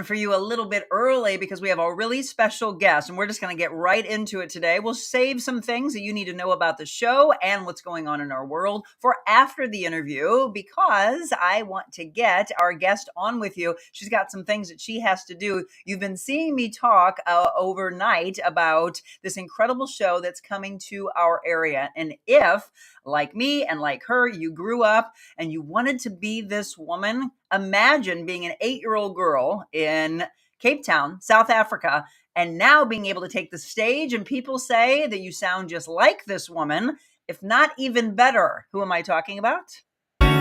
for you a little bit early because we have a really special guest, and we're just going to get right into it today. We'll save some things that you need to know about the show and what's going on in our world for after the interview, because I want to get our guest on with you. She's got some things that she has to do. You've been seeing me talk overnight about this incredible show that's coming to our area. And if, like me and like her, you grew up and you wanted to be this woman, imagine being an 8-year-old girl in Cape Town, South Africa, and now being able to take the stage and people say that you sound just like this woman, if not even better. Who am I talking about? I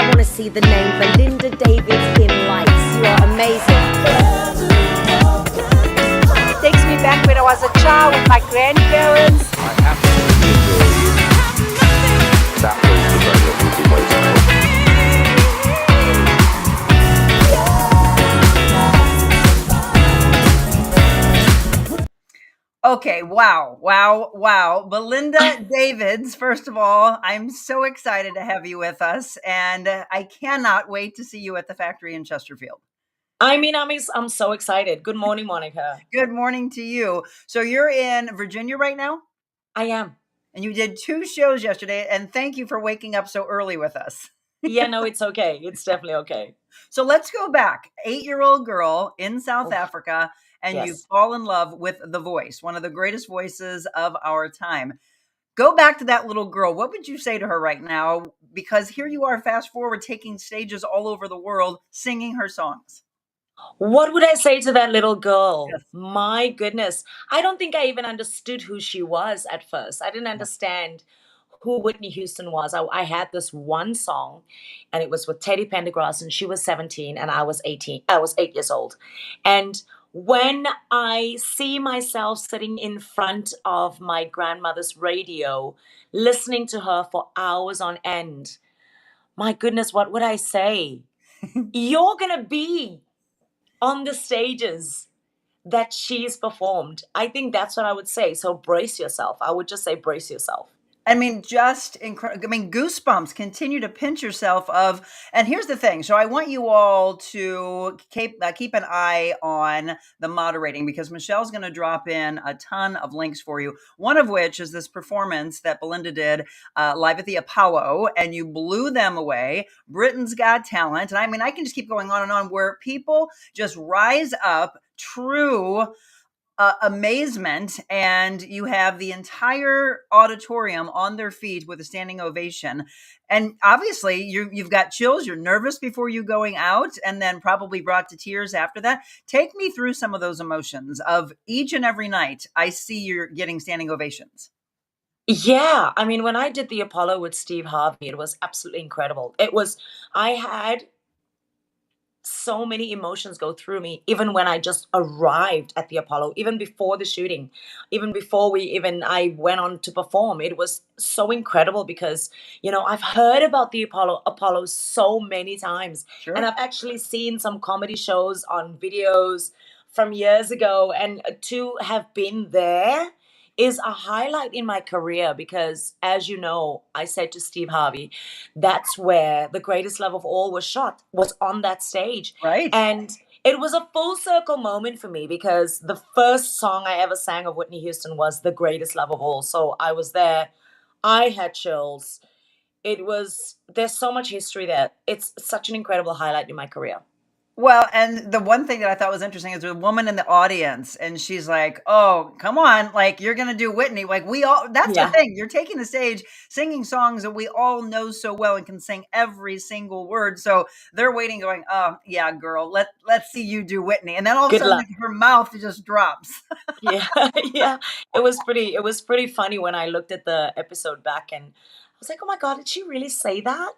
want to see the name Belinda Davids in lights. You are amazing. It takes me back when I was a child with my grandparents. I absolutely adore you. That was the moment we've been waiting for. Okay, wow. Belinda Davids, first of all, I'm so excited to have you with us, and I cannot wait to see you at the factory in Chesterfield. I'm so excited. Good morning, Monica. Good morning to you. So you're in Virginia right now? I am. And you did 2 shows yesterday, and thank you for waking up so early with us. Yeah, no, it's okay. It's definitely okay. So let's go back. 8-year-old girl in South Africa, and Yes. you fall in love with The Voice, one of the greatest voices of our time. Go back to that little girl. What would you say to her right now? Because here you are, fast forward, taking stages all over the world, singing her songs. What would I say to that little girl? Yes. My goodness. I don't think I even understood who she was at first. I didn't understand who Whitney Houston was. I had this one song, and it was with Teddy Pendergrass, and she was 17 and I was 18. I was 8 years old. And when I see myself sitting in front of my grandmother's radio, listening to her for hours on end, my goodness, what would I say? You're going to be on the stages that she's performed. I think that's what I would say. So brace yourself. I would just say brace yourself. I mean, just incredible. I mean, goosebumps. Continue to pinch yourself of. And here's the thing. So I want you all to keep an eye on the moderating, because Michelle's going to drop in a ton of links for you. One of which is this performance that Belinda did live at the Apollo, and you blew them away. Britain's Got Talent. And I mean, I can just keep going on and on, where people just rise up, true amazement, and you have the entire auditorium on their feet with a standing ovation. And obviously you've got chills. You're nervous before you going out, and then probably brought to tears after that. Take me through some of those emotions of each and every night. I see you're getting standing ovations. Yeah. I mean, when I did the Apollo with Steve Harvey, it was absolutely incredible. I had so many emotions go through me, even when I just arrived at the Apollo, even before the shooting, even before I went on to perform. It was so incredible because, I've heard about the Apollo so many times. Sure. And I've actually seen some comedy shows on videos from years ago, and to have been there is a highlight in my career because, as you know, I said to Steve Harvey, that's where The Greatest Love of All was shot, was on that stage. Right. And it was a full circle moment for me because the first song I ever sang of Whitney Houston was The Greatest Love of All. So I was there. I had chills. There's so much history there. It's such an incredible highlight in my career. Well, and the one thing that I thought was interesting is there's a woman in the audience, and she's like, "Oh, come on, like you're gonna do Whitney." Like that's the thing. You're taking the stage, singing songs that we all know so well and can sing every single word. So they're waiting, going, "Oh, yeah, girl, let's see you do Whitney." And then all of a sudden, her mouth just drops. Yeah. It was pretty funny when I looked at the episode back, and I was like, "Oh my God, did she really say that?"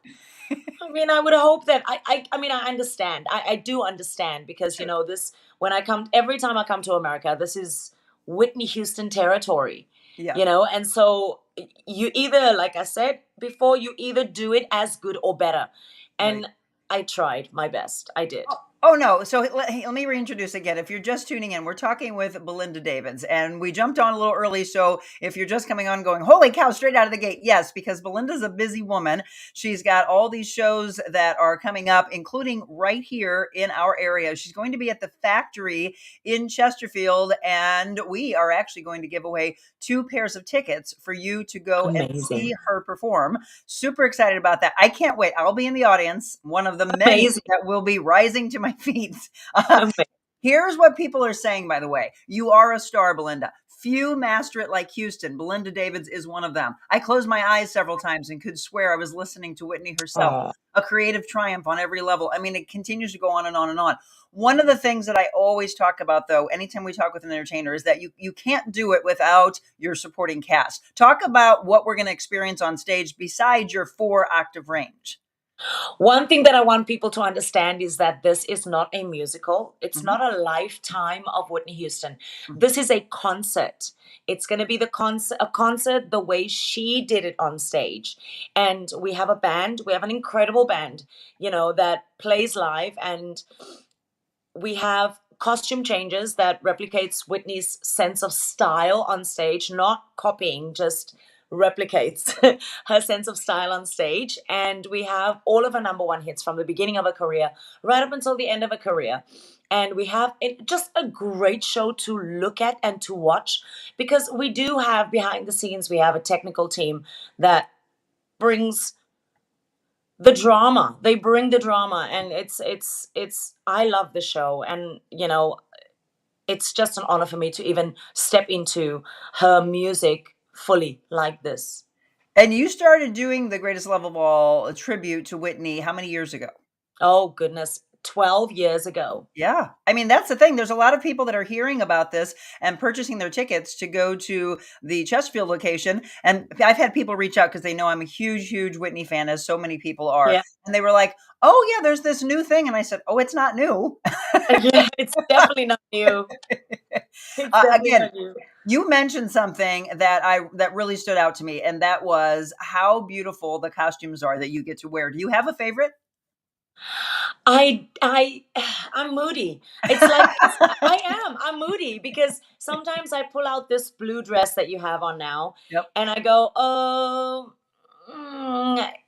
I mean, I would hope that I understand. I do understand because, every time I come to America, this is Whitney Houston territory, and so you either, like I said before, you either do it as good or better. And I tried my best. I did. Oh, no. So let me reintroduce again. If you're just tuning in, we're talking with Belinda Davids, and we jumped on a little early. So if you're just coming on going, holy cow, straight out of the gate. Yes, because Belinda's a busy woman. She's got all these shows that are coming up, including right here in our area. She's going to be at the Factory in Chesterfield, and we are actually going to give away 2 pairs of tickets for you to go and Amazing. see her perform. Super excited about that. I can't wait. I'll be in the audience, one of the many Amazing. that will be rising to my feet. Uh, Amazing. Here's what people are saying, by the way. You are a star, Belinda. Few master it like Houston. Belinda Davids is one of them. I closed my eyes several times and could swear I was listening to Whitney herself. Oh, A creative triumph on every level. I mean, it continues to go on and on and on. One of the things that I always talk about, though, anytime we talk with an entertainer, is that you can't do it without your supporting cast. Talk about what we're going to experience on stage besides your 4-octave range. one thing that I want people to understand is that this is not a musical. It's Mhm. not a lifetime of Whitney Houston. Mhm. This is a concert. It's going to be a concert the way she did it on stage. And we have a band. We have an incredible band, that plays live, and we have costume changes that replicates Whitney's sense of style on stage, not copying, just replicates her sense of style on stage. And we have all of her number one hits from the beginning of her career right up until the end of her career. And we have just a great show to look at and to watch, because we do have behind the scenes, we have a technical team that brings the drama. They bring the drama, and it's I love the show. And it's just an honor for me to even step into her music fully like this. And you started doing the Greatest Love of All, a tribute to Whitney, how many years ago? Oh goodness, 12 years ago. Yeah. I mean, that's the thing. There's a lot of people that are hearing about this and purchasing their tickets to go to the Chesterfield location. And I've had people reach out because they know I'm a huge, huge Whitney fan, as so many people are. Yeah. And they were like, oh, yeah, there's this new thing. And I said, oh, it's not new. Yeah, it's definitely not new. It's definitely Again, not new. you mentioned something that really stood out to me, and that was how beautiful the costumes are that you get to wear. Do you have a favorite? I'm moody. I'm moody because sometimes I pull out this blue dress that you have on now, Yep. and I go, oh,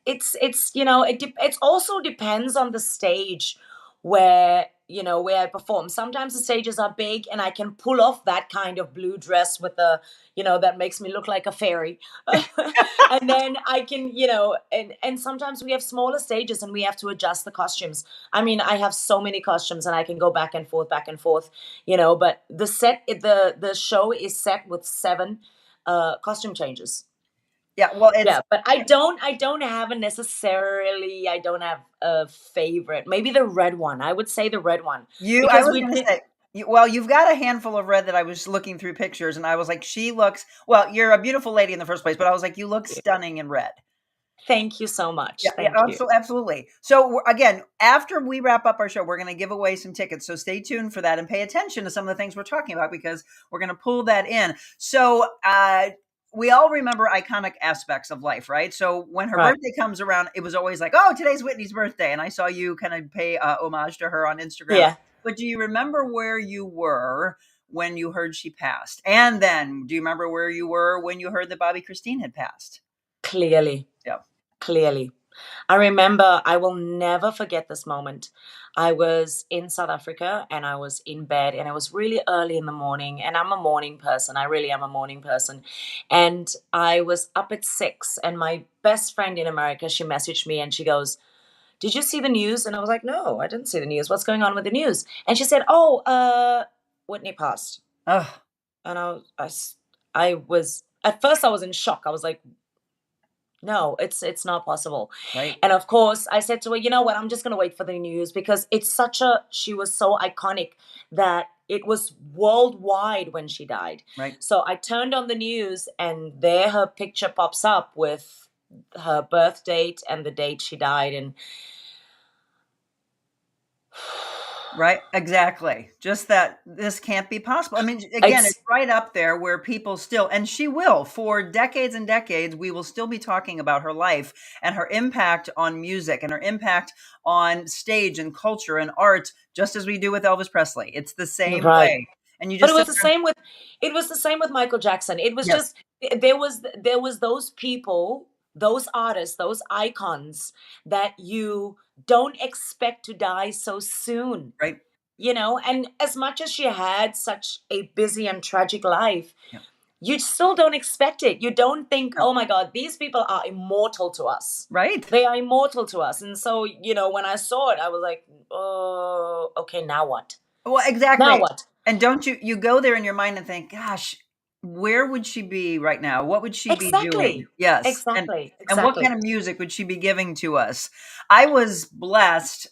it also depends on the stage where I perform. Sometimes the stages are big and I can pull off that kind of blue dress with that makes me look like a fairy. And then I can, and sometimes we have smaller stages and we have to adjust the costumes. I mean, I have so many costumes and I can go back and forth, but the show is set with 7 costume changes. Yeah. Well, Yeah, but I don't have I don't have a favorite. Maybe the red one. I would say the red one I because was we going to did. say, well, you've got a handful of red that I was looking through pictures and I was like, she looks, well, you're a beautiful lady in the first place, but I was like, you look stunning in red. Thank you so much. Yeah, Thank you. absolutely. So again, after we wrap up our show, we're going to give away some tickets. So stay tuned for that and pay attention to some of the things we're talking about because we're going to pull that in. So we all remember iconic aspects of life, right? So when her Right. birthday comes around, it was always like, oh, today's Whitney's birthday. And I saw you kind of pay homage to her on Instagram. Yeah. But do you remember where you were when you heard she passed? And then do you remember where you were when you heard that Bobby Christine had passed? Clearly. Yeah. Clearly. I remember, I will never forget this moment. I was in South Africa and I was in bed and it was really early in the morning, and I'm a morning person. I really am a morning person. And I was up at 6 and my best friend in America, she messaged me and she goes, did you see the news? And I was like, no, I didn't see the news. What's going on with the news? And she said, Whitney passed. Oh, And I was, at first I was in shock. I was like, no, it's not possible. right. And of course, I said to her, you know what? I'm just going to wait for the news because she was so iconic that it was worldwide when she died. Right. So I turned on the news and there her picture pops up with her birth date and the date she died. And Right, exactly. Just that this can't be possible. I mean, again, it's It's right up there where people still, and she will, for decades and decades, we will still be talking about her life and her impact on music and her impact on stage and culture and art, just as we do with Elvis Presley. It's the same right. way. And you But just sit there. it was the same with Michael Jackson. It was Yes, just there was those people, those artists, those icons that you don't expect to die so soon. right. And as much as she had such a busy and tragic life, Yeah. you still don't expect it. You don't think, No, oh my God, these people are immortal to us. right. They are immortal to us. And so, when I saw it, I was like, oh, okay, now what? Well, Now exactly. what? And don't you go there in your mind and think, "Gosh, where would she be right now? What would she be doing?" Exactly. Yes, Exactly. and what kind Exactly. of music would she be giving to us? I was blessed,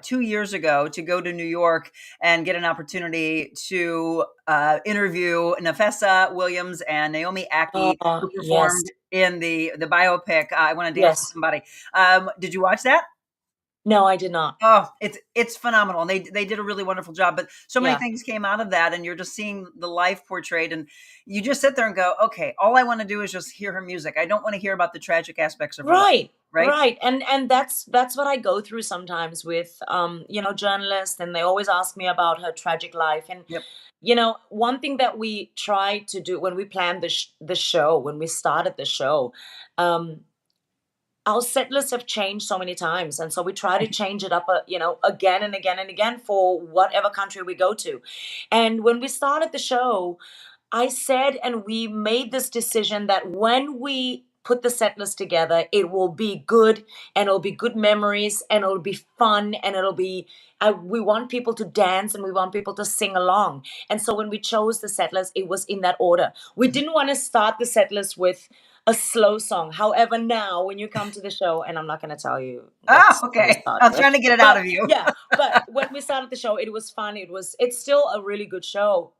2 years ago to go to New York and get an opportunity to, interview Nafessa Williams and Naomi Ackie, Oh, who yes. performed in the biopic, I Wanna Dance with Yes. Somebody. Did you watch that? No, I did not. Oh, it's phenomenal, and they did a really wonderful job, but so many Yeah. things came out of that, and you're just seeing the life portrayed, and you just sit there and go, "Okay, all I wanna do is just hear her music. I don't wanna hear about the tragic aspects of her life." Right. Right? Right. And that's what I go through sometimes with journalists, and they always ask me about her tragic life. And Yep. one thing that we try to do when we planned the show, when we started the show, um our set lists have changed so many times, and so we try to change it up, again and again and again for whatever country we go to. And when we started the show, I said, and we made this decision that when we put the set list together, it will be good, and it'll be good memories, and it'll be fun, and it'll be. We want people to dance, and we want people to sing along. And so when we chose the set list, it was in that order. We Mhm. didn't want to start the set list with a slow song. However, now when you come to the show, and I'm not going to tell you what Ah, song we okay. I started was with, trying to get it out but of you. yeah, but when we started the show, it was fun. It's still a really good show,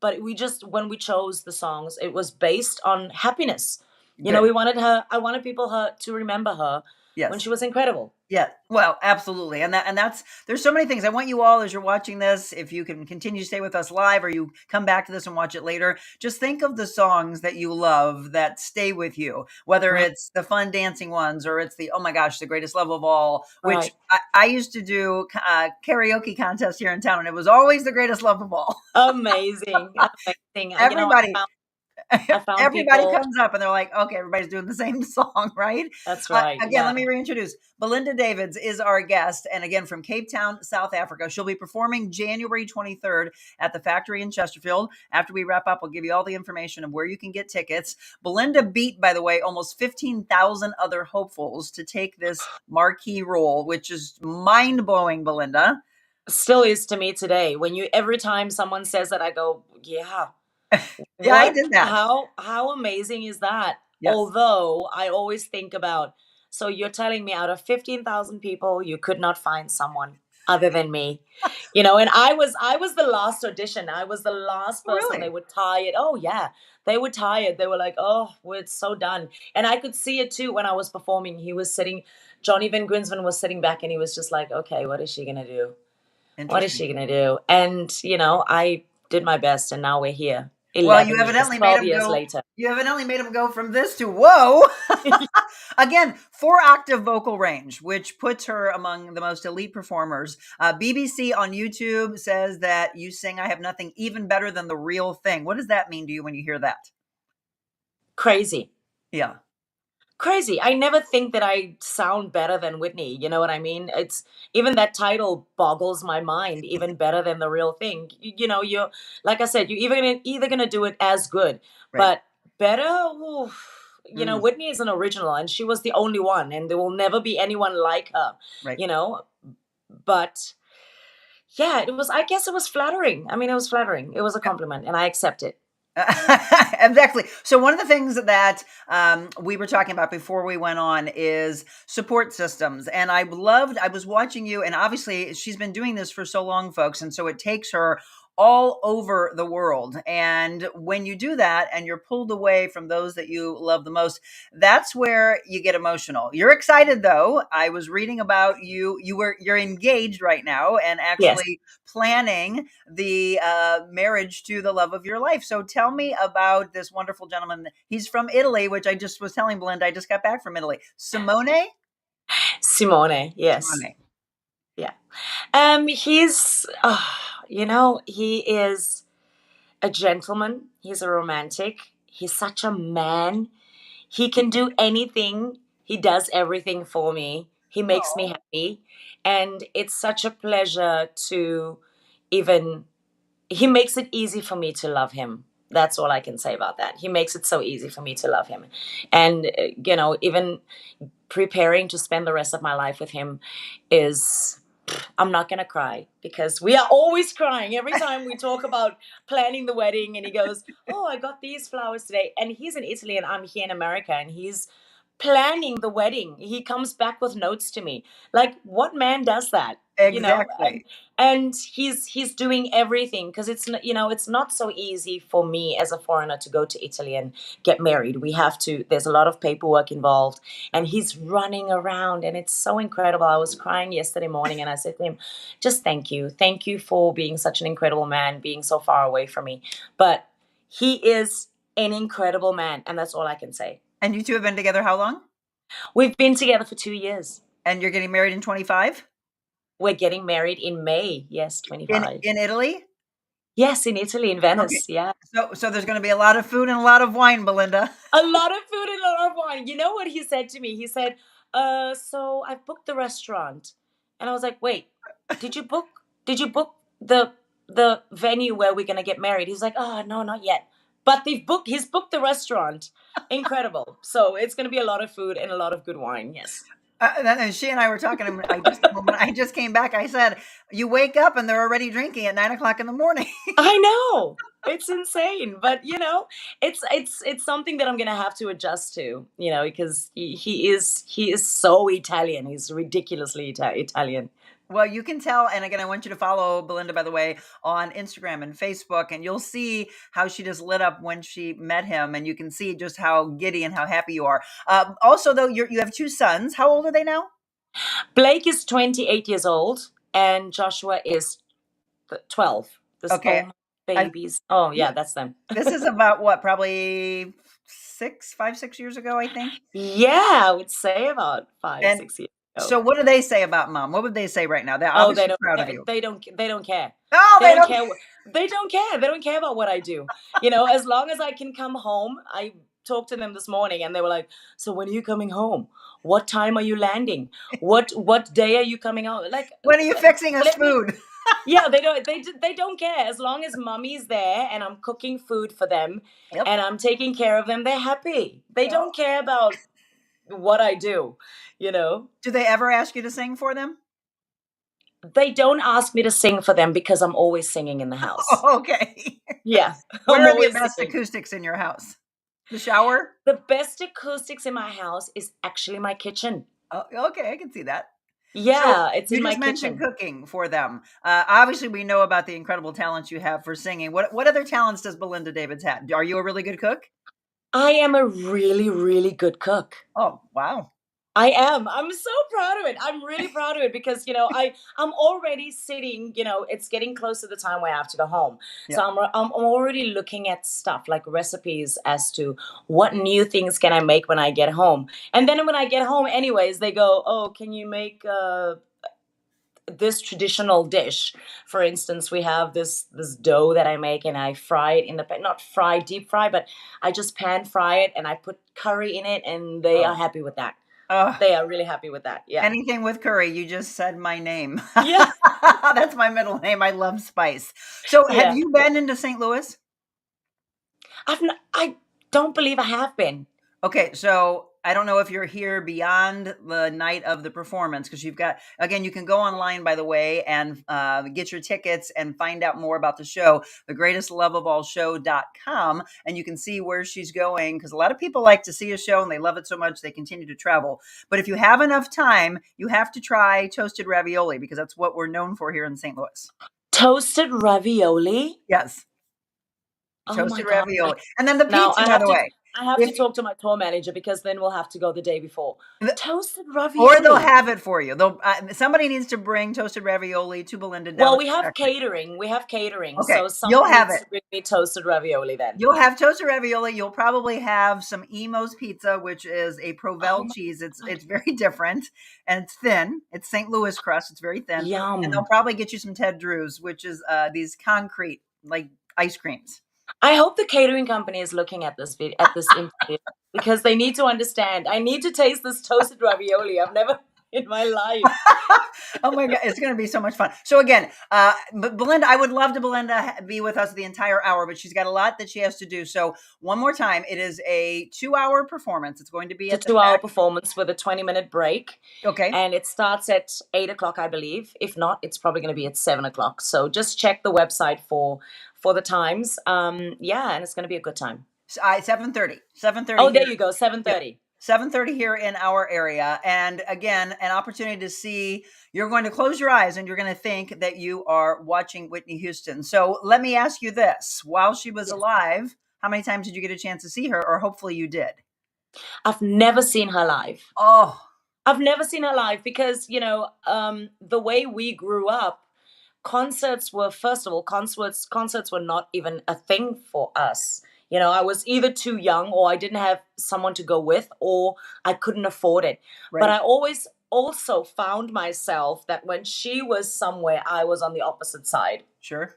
but when we chose the songs, it was based on happiness. Good. I wanted people to remember her when Yes. she was incredible. Yeah, well, absolutely. And that's there's so many things. I want you all, as you're watching this, if you can continue to stay with us live or you come back to this and watch it later, just think of the songs that you love that stay with you, whether Right. it's the fun dancing ones or it's the, oh my gosh, the greatest love of all, which Right. I used to do karaoke contest here in town, and it was always the greatest love of all. Amazing. Amazing. Everybody, I found everybody people. comes up and they're like, okay, everybody's doing the same song, right? That's right. Again, let Yeah. me reintroduce. Belinda Davids is our guest. And again, from Cape Town, South Africa. She'll be performing January 23rd at the Factory in Chesterfield. After we wrap up, we'll give you all the information of where you can get tickets. Belinda beat, by the way, almost 15,000 other hopefuls to take this marquee role, which is mind blowing, Belinda. Still is to me today. Every time someone says that, I go, yeah. Yeah, I What? did that. How amazing is that? Yes. Although I always think about, so you're telling me out of 15,000 people, you could not find someone other than me. And I was the last audition. I was the last person. They Really? were tired. Oh yeah. They were tired. They were like, "Oh, we're so done." And I could see it too when I was performing. Johnny Van Grinsven was sitting back, and he was just like, "Okay, what is she going to do? What is Interesting. she going to do?" And, I did my best, and now we're here Well, you 11 years, evidently made 12 him years go. later. You evidently made him go from this to whoa. Again, 4-octave vocal range, which puts her among the most elite performers. BBC on YouTube says that you sing "I Have Nothing" even better than the real thing. What does that mean to you when you hear that? Crazy. Yeah. Crazy. I never think that I sound better than Whitney. You know what I mean? It's even that title boggles my mind, even better than the real thing. You're like I said, you're either gonna do it as good, Right. but better. Oof. Mm, Whitney is an original, and she was the only one, and there will never be anyone like her. right. You know, but yeah, it was. I guess it was flattering. I mean, it was flattering. It was a compliment, and I accept it. Exactly. So one of the things that we were talking about before we went on is support systems. And I was watching you, and obviously she's been doing this for so long, folks. And so it takes her all over the world. And when you do that and you're pulled away from those that you love the most, that's where you get emotional. You're excited though. I was reading about you. You're engaged right now and Yes. actually planning the marriage to the love of your life. So tell me about this wonderful gentleman. He's from Italy, which I just was telling Belinda, I just got back from Italy. Simone, yes. Simone. Yeah. He's, he is a gentleman. He's a romantic. He's such a man. He can do anything. He does everything for me. He makes me Oh, happy. And it's such a pleasure to even, he makes it easy for me to love him. That's all I can say about that. He makes it so easy for me to love him. And, even preparing to spend the rest of my life with him is, I'm not going to cry because we are always crying every time we talk about planning the wedding. And he goes, oh, I got these flowers today. And he's in Italy and I'm here in America and he's planning the wedding. He comes back with notes to me. Like, what man does that? exactly. And he's doing everything because it's not so easy for me as a foreigner to go to Italy and get married. There's a lot of paperwork involved and he's running around and it's so incredible. I was crying yesterday morning and I said to him, just thank you for being such an incredible man, being so far away from me. But he is an incredible man and that's all I can say. And you two have been together how long? We've been together for 2 years. And you're getting married in 25? We're getting married in May. Yes, 25. In Italy? Yes, in Italy, in Okay. Venice. Yeah. So there's going to be a lot of food and a lot of wine, Belinda. A lot of food and a lot of wine. You know what he said to me? He said, so I've booked the restaurant. And I was like, wait, did you book the venue where we're gonna get married? He's like, oh no, not yet. But he's booked the restaurant. Incredible. So it's gonna be a lot of food and a lot of good wine, yes. And she and I were talking. When I just came back, I said, "You wake up and they're already drinking at 9 o'clock in the morning." I know. It's insane, but it's something that I'm gonna have to adjust to, because he is so Italian. He's ridiculously Italian. Well, you can tell. And again, I want you to follow Belinda, by the way, on Instagram and Facebook, and you'll see how she just lit up when she met him, and you can see just how giddy and how happy you are. Also, though, you have two sons. How old are they now? Blake is 28 years old, and Joshua is 12. Okay. Babies. Oh yeah, that's them. This is about what, probably 6 years ago, I think. Yeah, I would say about 5, And 6 years. so what do they say about mom? What would they say right now? They're obviously proud of you. They don't care. Oh, They don't care. They don't care. They don't care about what I do. As long as I can come home. I talked to them this morning and they were like, so when are you coming home? What time are you landing? What day are you coming out? Like, when are you fixing us food? Yeah, they don't care. As long as mommy's there and I'm cooking food for them. Yep. And I'm taking care of them, they're happy. They don't care about what I do. Do they ever ask you to sing for them? They don't ask me to sing for them because I'm always singing in the house. Oh, okay. Yeah. Where are the best acoustics in your house? The shower? The best acoustics in my house is actually my kitchen. Oh, okay, I can see that. Yeah, so it's in my kitchen. You just mentioned cooking for them. Obviously, we know about the incredible talents you have for singing. What other talents does Belinda Davids have? Are you a really good cook? I am a really, really good cook. Oh, wow. I am. I'm so proud of it. I'm really proud of it because, I'm already sitting, it's getting close to the time where I have to go home. Yeah. So I'm already looking at stuff like recipes as to what new things can I make when I get home. And then when I get home anyways, they go, oh, can you make this traditional dish? For instance, we have this dough that I make and I fry it in the pan, not deep fry, but I just pan fry it and I put curry in it and they are happy with that. They are really happy with that. Yeah. Anything with curry. You just said my name. Yeah. That's my middle name. I love spice. So have you been into St. Louis? I don't believe I have been. Okay. So I don't know if you're here beyond the night of the performance, because you've got, again, you can go online, by the way, and get your tickets and find out more about the show, thegreatestloveofallshow.com, and you can see where she's going, because a lot of people like to see a show and they love it so much they continue to travel. But if you have enough time, you have to try toasted ravioli, because that's what we're known for here in St. Louis. Toasted ravioli. Yes. Oh Toasted my God. ravioli. And then the Now pizza, by the way. I have If to talk to my tour manager because then we'll have to go the day before. The- Toasted Or ravioli. they'll have it for you. They'll somebody needs to bring toasted ravioli to Belinda down Well, at we the have factory. catering. We have catering. Okay, So you'll someone have needs it. to bring me toasted ravioli then. You'll have toasted ravioli. You'll probably have some Emo's pizza, which is a Provel Oh my cheese. It's God. very different and it's thin. It's St. Louis crust. It's very thin. And Yum. they'll probably get you some Ted Drews, which is these concrete like ice creams. I hope the catering company is looking at this interview because they need to understand. I need to taste this toasted ravioli. I've never in my life. Oh my God, it's going to be so much fun. So again, Belinda, I would love to Belinda be with us the entire hour, but she's got a lot that she has to do. So one more time, it is a 2-hour performance. It's going to be It's at a the 2-hour performance with a 20-minute break. Okay. And it starts at 8 o'clock, I believe. If not, it's probably going to be at 7 o'clock. So just check the website for the times. Yeah, and it's going to be a good time. 7:30. 7:30. Oh, there you go. 7:30. 7:30 here in our area. And again, an opportunity to see, you're going to close your eyes and you're going to think that you are watching Whitney Houston. So let me ask you this. While she was alive, how many times did you get a chance to see her? Or hopefully you did. I've never seen her live. Oh, I've never seen her live because, the way we grew up, concerts were, first of all, concerts were not even a thing for us. I was either too young or I didn't have someone to go with or I couldn't afford it. right. But I always also found myself that when she was somewhere, I was on the opposite side, Sure.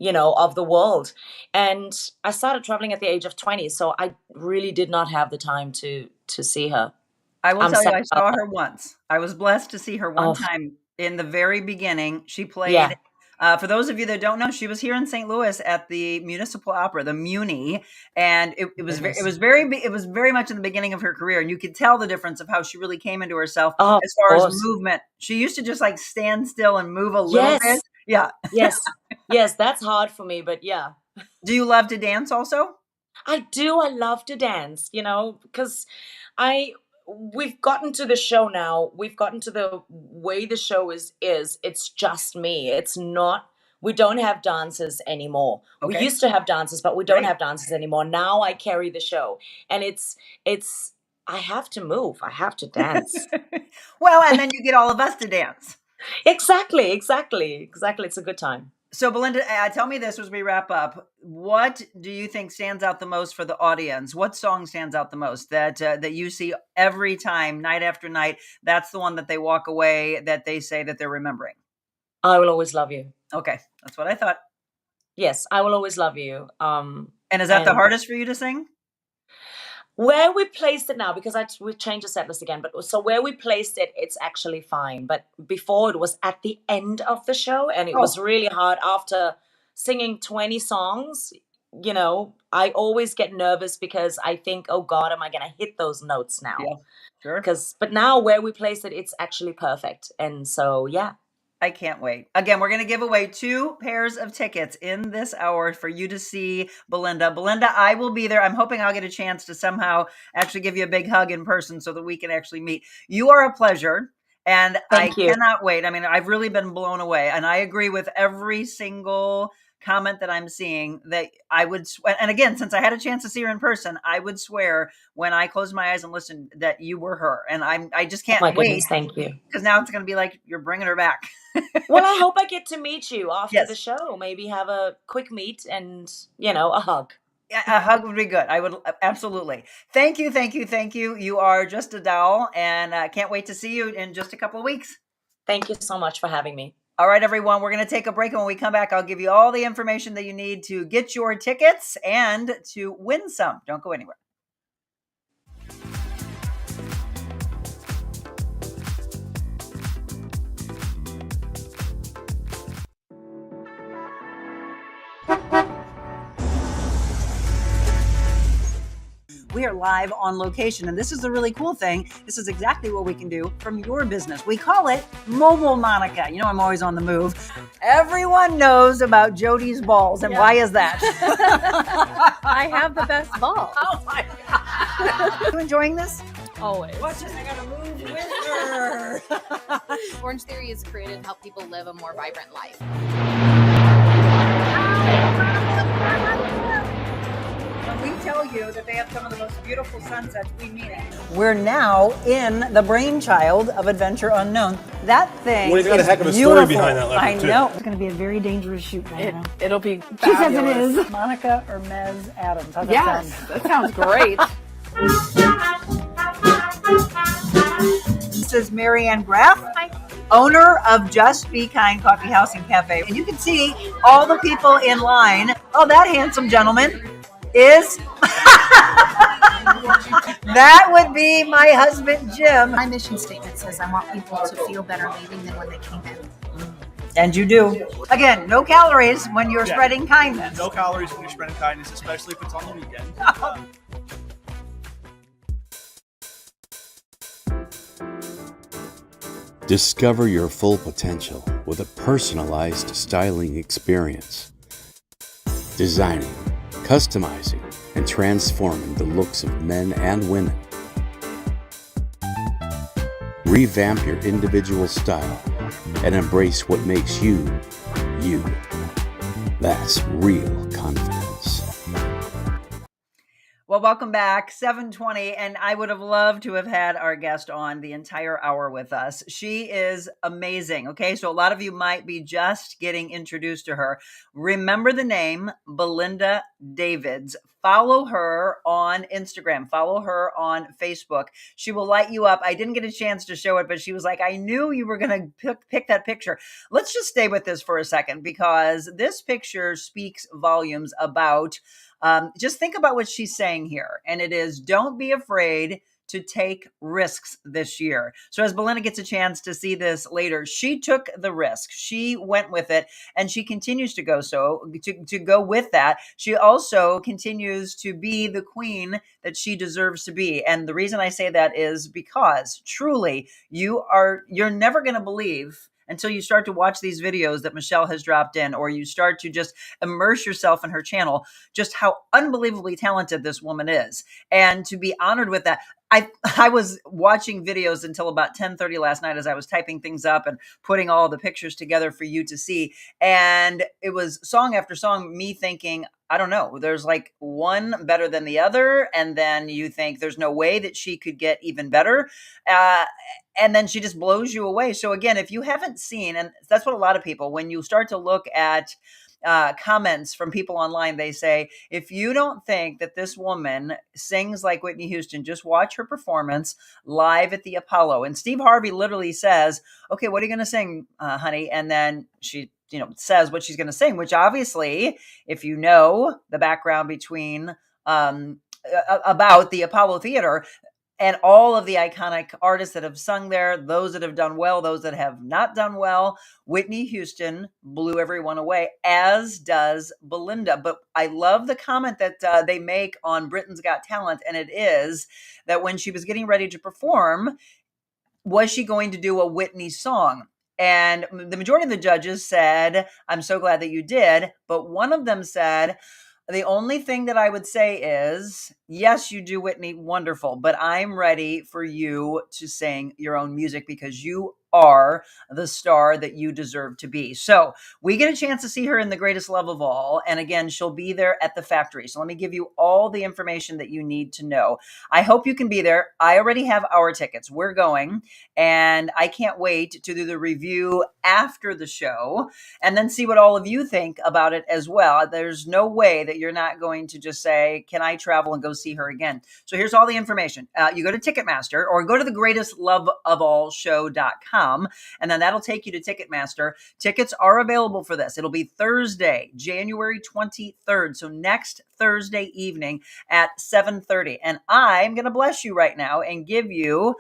of the world. And I started traveling at the age of 20, so I really did not have the time to see her. I will I'm tell you, sad I about saw that. her once. I was blessed to see her one Oh, time in the very beginning. She played, yeah. for those of you that don't know, she was here in St. Louis at the Municipal Opera, the Muni, and it was Goodness. very much in the beginning of her career, and you could tell the difference of how she really came into herself Oh, as far as course. movement. She used to just like stand still and move a little bit. Yes. Yeah. Yes. Yes, that's hard for me, but yeah. Do you love to dance also? I do. I love to dance, because we've gotten to the show now. We've gotten to the way the show is. It's just me. It's not, we don't have dancers anymore. We Okay. used to have dancers, but we don't Right. have dancers anymore. Now I carry the show. And I have to move. I have to dance. Well, and then you get all of us to dance. Exactly. It's a good time. So, Belinda, tell me this as we wrap up. What do you think stands out the most for the audience? What song stands out the most that you see every time, night after night? That's the one that they walk away, that they say that they're remembering. I Will Always Love You. Okay, that's what I thought. Yes, I Will Always Love You. And is that the And hardest for you to sing? where we placed it now, because we changed the set list again, but so where we placed it, it's actually fine. But before, it was at the end of the show, and it was Oh, really hard after singing 20 songs. I always get nervous because I think, oh God, am I going to hit those notes yeah, now? sure. But now where we placed it, it's actually perfect. And so, yeah. I can't wait. Again, we're going to give away 2 pairs of tickets in this hour for you to see Belinda. Belinda, I will be there. I'm hoping I'll get a chance to somehow actually give you a big hug in person so that we can actually meet. You are a pleasure, and Thank I you. cannot wait. I mean, I've really been blown away, and I agree with every single comment that I'm seeing that I would, and again, since I had a chance to see her in person, I would swear when I closed my eyes and listened that you were her. And I just Oh can't my wait goodness, thank you. because now it's going to be like you're bringing her back. Well, I hope I get to meet you after the Yes. show. Maybe have a quick meet and, a hug. A hug would be good. I would absolutely. Thank you, thank you, thank you. You are just a doll, and I can't wait to see you in just a couple of weeks. Thank you so much for having me. All right, everyone, we're going to take a break, and when we come back, I'll give you all the information that you need to get your tickets and to win some. Don't go anywhere. We are live on location, and this is the really cool thing. This is exactly what we can do from your business. We call it Mobile Monica. You know, I'm always on the move. Everyone knows about Jody's balls, and why is that? I have the best ball. Oh my God. You enjoying this? Always. Watch this. I gotta move With her. Orange Theory is created to help people live a more vibrant life. When we tell you that they have some of the most beautiful sunsets, we mean it. We're now in the brainchild of Adventure Unknown. That thing Well, he's got a is heck of a beautiful. story behind that leopard, I too. know. It's going to be a very dangerous shoot. It'll be She says it fabulous. is. Monica or Mez Adams. How's that Yes, sound? that sounds great. This is Marianne Graff, owner of Just Be Kind Coffee House and Cafe. And you can see all the people in line. Oh, that handsome gentleman is... That would be my husband, Jim. My mission statement says I want people to feel better leaving than when they came in. And you do. Again, no calories when you're spreading kindness. No calories when you're spreading kindness, especially if it's on the weekend. Discover your full potential with a personalized styling experience. Designing, customizing, and transforming the looks of men and women. Revamp your individual style and embrace what makes you, you. That's real confidence. Well, welcome back, 7:20, and I would have loved to have had our guest on the entire hour with us. She is amazing, okay? So a lot of you might be just getting introduced to her. Remember the name, Belinda Davids. Follow her on Instagram. Follow her on Facebook. She will light you up. I didn't get a chance to show it, but she was like, I knew you were going to pick that picture. Let's just stay with this for a second because this picture speaks volumes about just think about what she's saying here. And it is, don't be afraid to take risks this year. So as Belinda gets a chance to see this later, she took the risk. She went with it and she continues to go to go with that. She also continues to be the queen that she deserves to be. And the reason I say that is because truly you're never going to believe until you start to watch these videos that Michelle has dropped in, or you start to just immerse yourself in her channel, just how unbelievably talented this woman is. And to be honored with that, I was watching videos until about 10:30 last night as I was typing things up and putting all the pictures together for you to see. And it was song after song, me thinking, I don't know, there's like one better than the other. And then you think there's no way that she could get even better. And then she just blows you away. So again, if you haven't seen, and that's what a lot of people, when you start to look at comments from people online, they say, if you don't think that this woman sings like Whitney Houston, just watch her performance live at the Apollo. And Steve Harvey literally says, okay, what are you going to sing, honey? And then she says what she's going to sing, which obviously, if you know the background between about the Apollo Theater and all of the iconic artists that have sung there, those that have done well, those that have not done well, Whitney Houston blew everyone away, as does Belinda. But I love the comment that they make on Britain's Got Talent, and it is that when she was getting ready to perform, was she going to do a Whitney song? And the majority of the judges said, I'm so glad that you did. But one of them said, the only thing that I would say is, yes, you do, Whitney, wonderful, but I'm ready for you to sing your own music because you are the star that you deserve to be. So we get a chance to see her in The Greatest Love of All. And again, she'll be there at the factory. So let me give you all the information that you need to know. I hope you can be there. I already have our tickets. We're going, and I can't wait to do the review after the show and then see what all of you think about it as well. There's no way that you're not going to just say, can I travel and go see her again? So here's all the information. You go to Ticketmaster or go to thegreatestloveofallshow.com. And then that'll take you to Ticketmaster. Tickets are available for this. It'll be Thursday, January 23rd. So next Thursday evening at 7:30. And I'm going to bless you right now and give you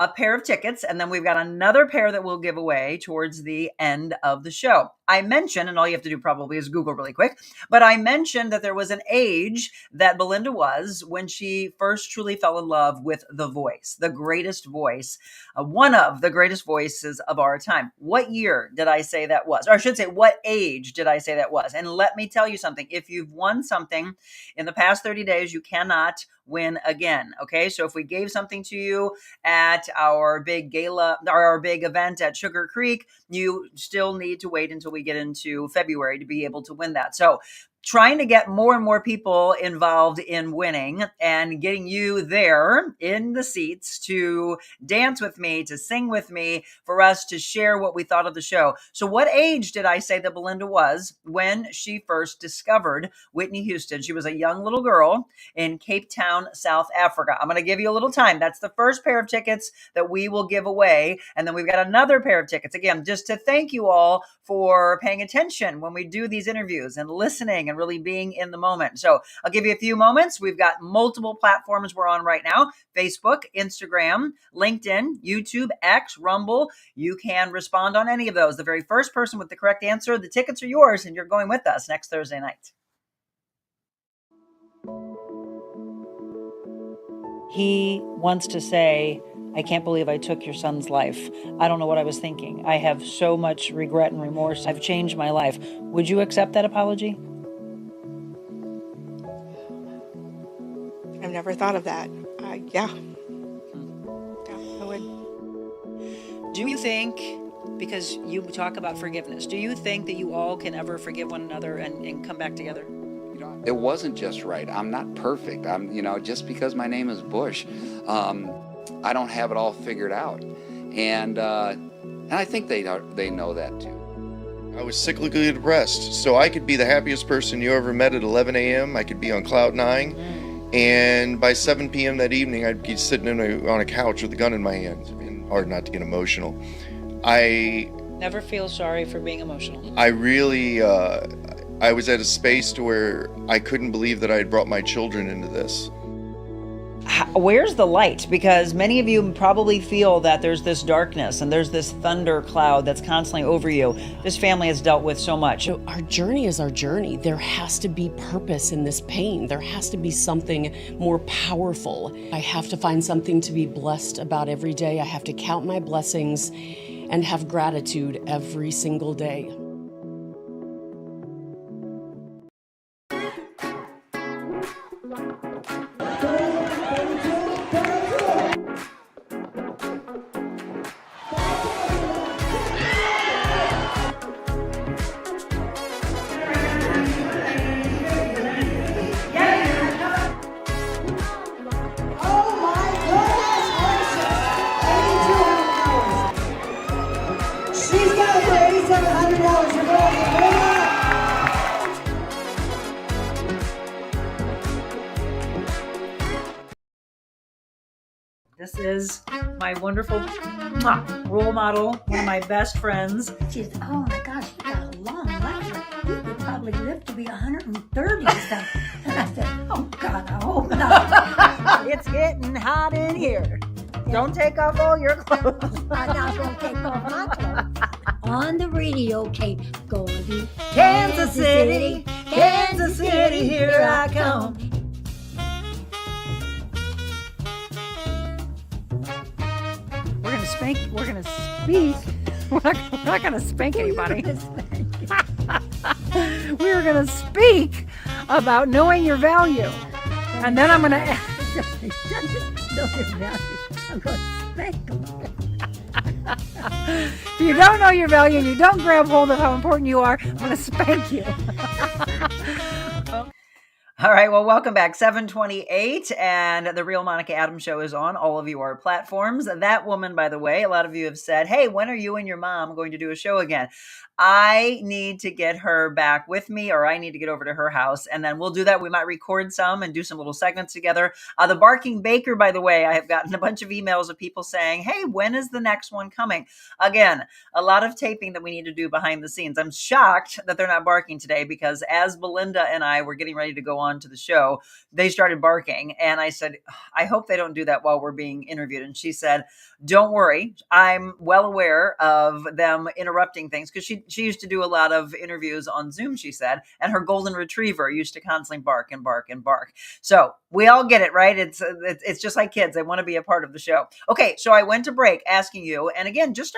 a pair of tickets. And then we've got another pair that we'll give away towards the end of the show. I mentioned, and all you have to do probably is Google really quick, but I mentioned that there was an age that Belinda was when she first truly fell in love with the voice, the greatest voice, one of the greatest voices of our time. What year did I say that was? Or I should say, what age did I say that was? And let me tell you something. If you've won something in the past 30 days, you cannot win again. Okay. So if we gave something to you at our big gala or our big event at Sugar Creek, you still need to wait until we get into February to be able to win that. So trying to get more and more people involved in winning and getting you there in the seats to dance with me, to sing with me, for us to share what we thought of the show. So what age did I say that Belinda was when she first discovered Whitney Houston? She was a young little girl in Cape Town, South Africa. I'm going to give you a little time. That's the first pair of tickets that we will give away. And then we've got another pair of tickets. Again, just to thank you all for paying attention when we do these interviews and listening and really being in the moment. So I'll give you a few moments. We've got multiple platforms we're on right now: Facebook, Instagram, LinkedIn, YouTube, X, Rumble. You can respond on any of those. The very first person with the correct answer, the tickets are yours, and you're going with us next Thursday night. He wants to say, I can't believe I took your son's life. I don't know what I was thinking. I have so much regret and remorse. I've changed my life. Would you accept that apology? I've never thought of that. Yeah, I would. Do you think, because you talk about forgiveness, do you think that you all can ever forgive one another and come back together? It wasn't just right. I'm not perfect. Just because my name is Bush, I don't have it all figured out. And I think they know that too. I was cyclically depressed, so I could be the happiest person you ever met at 11 a.m. I could be on cloud 9, and by 7 p.m. that evening, I'd be sitting on a couch with a gun in my hand. And hard not to get emotional. I never feel sorry for being emotional. I really, I was at a space to where I couldn't believe that I had brought my children into this. Where's the light? Because many of you probably feel that there's this darkness and there's this thunder cloud that's constantly over you. This family has dealt with so much. Our journey is our journey. There has to be purpose in this pain. There has to be something more powerful. I have to find something to be blessed about every day. I have to count my blessings and have gratitude every single day. This is my wonderful role model, one of my best friends. She's, oh my gosh, you got a long life. You could probably live to be 130 or something. And I said, oh God, I hope not. It's getting hot in here. Don't take off all your clothes. I'm not going to take off my clothes. On the radio, Kate, going to be Kansas City, Kansas City, here I come. We're gonna speak. We're not gonna spank anybody. We're gonna speak about knowing your value, and then I'm gonna I'm going to spank them. If you don't know your value and you don't grab hold of how important you are, I'm gonna spank you. All right, well, welcome back. 7:28, and the Real Monica Adams Show is on all of your platforms. That woman, by the way, a lot of you have said, hey, when are you and your mom going to do a show again? I need to get her back with me, or I need to get over to her house, and then we'll do that. We might record some and do some little segments together. The Barking Baker, by the way, I have gotten a bunch of emails of people saying, hey, when is the next one coming? Again, a lot of taping that we need to do behind the scenes. I'm shocked that they're not barking today, because as Belinda and I were getting ready to go on onto the show, they started barking. And I said, I hope they don't do that while we're being interviewed. And she said, don't worry. I'm well aware of them interrupting things because she used to do a lot of interviews on Zoom, she said, and her golden retriever used to constantly bark and bark and bark. So we all get it, right? It's just like kids. They want to be a part of the show. Okay, so I went to break asking you, and again, just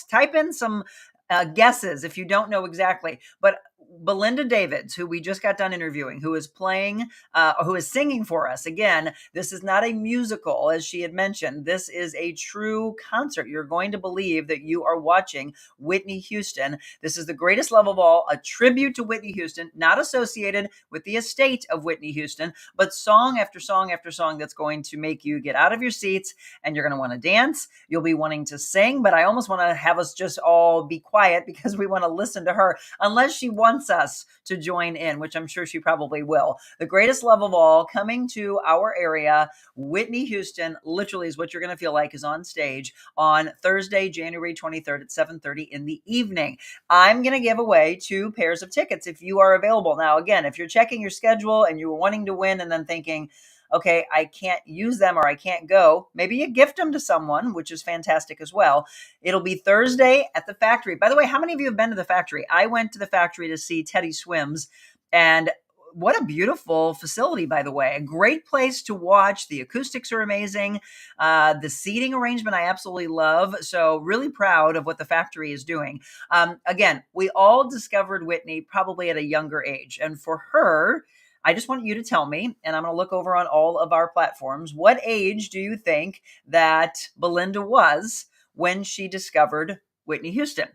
type in some guesses if you don't know exactly. But Belinda Davids, who we just got done interviewing, who is playing, who is singing for us. Again, this is not a musical, as she had mentioned. This is a true concert. You're going to believe that you are watching Whitney Houston. This is The Greatest Love of All, a tribute to Whitney Houston, not associated with the estate of Whitney Houston, but song after song after song that's going to make you get out of your seats, and you're going to want to dance. You'll be wanting to sing, but I almost want to have us just all be quiet because we want to listen to her, unless she wants us to join in, which I'm sure she probably will. The Greatest Love of All coming to our area. Whitney Houston literally is what you're going to feel like is on stage on Thursday, January 23rd at 7:30 in the evening. I'm going to give away 2 pairs of tickets if you are available. Now, again, if you're checking your schedule and you're wanting to win and then thinking, okay, I can't use them or I can't go, maybe you gift them to someone, which is fantastic as well. It'll be Thursday at the Factory. By the way, how many of you have been to the Factory? I went to the Factory to see Teddy Swims, and what a beautiful facility, by the way. A great place to watch. The acoustics are amazing. The seating arrangement I absolutely love. So really proud of what the Factory is doing. Again, we all discovered Whitney probably at a younger age. And for her, I just want you to tell me, and I'm going to look over on all of our platforms, what age do you think that Belinda was when she discovered Whitney Houston?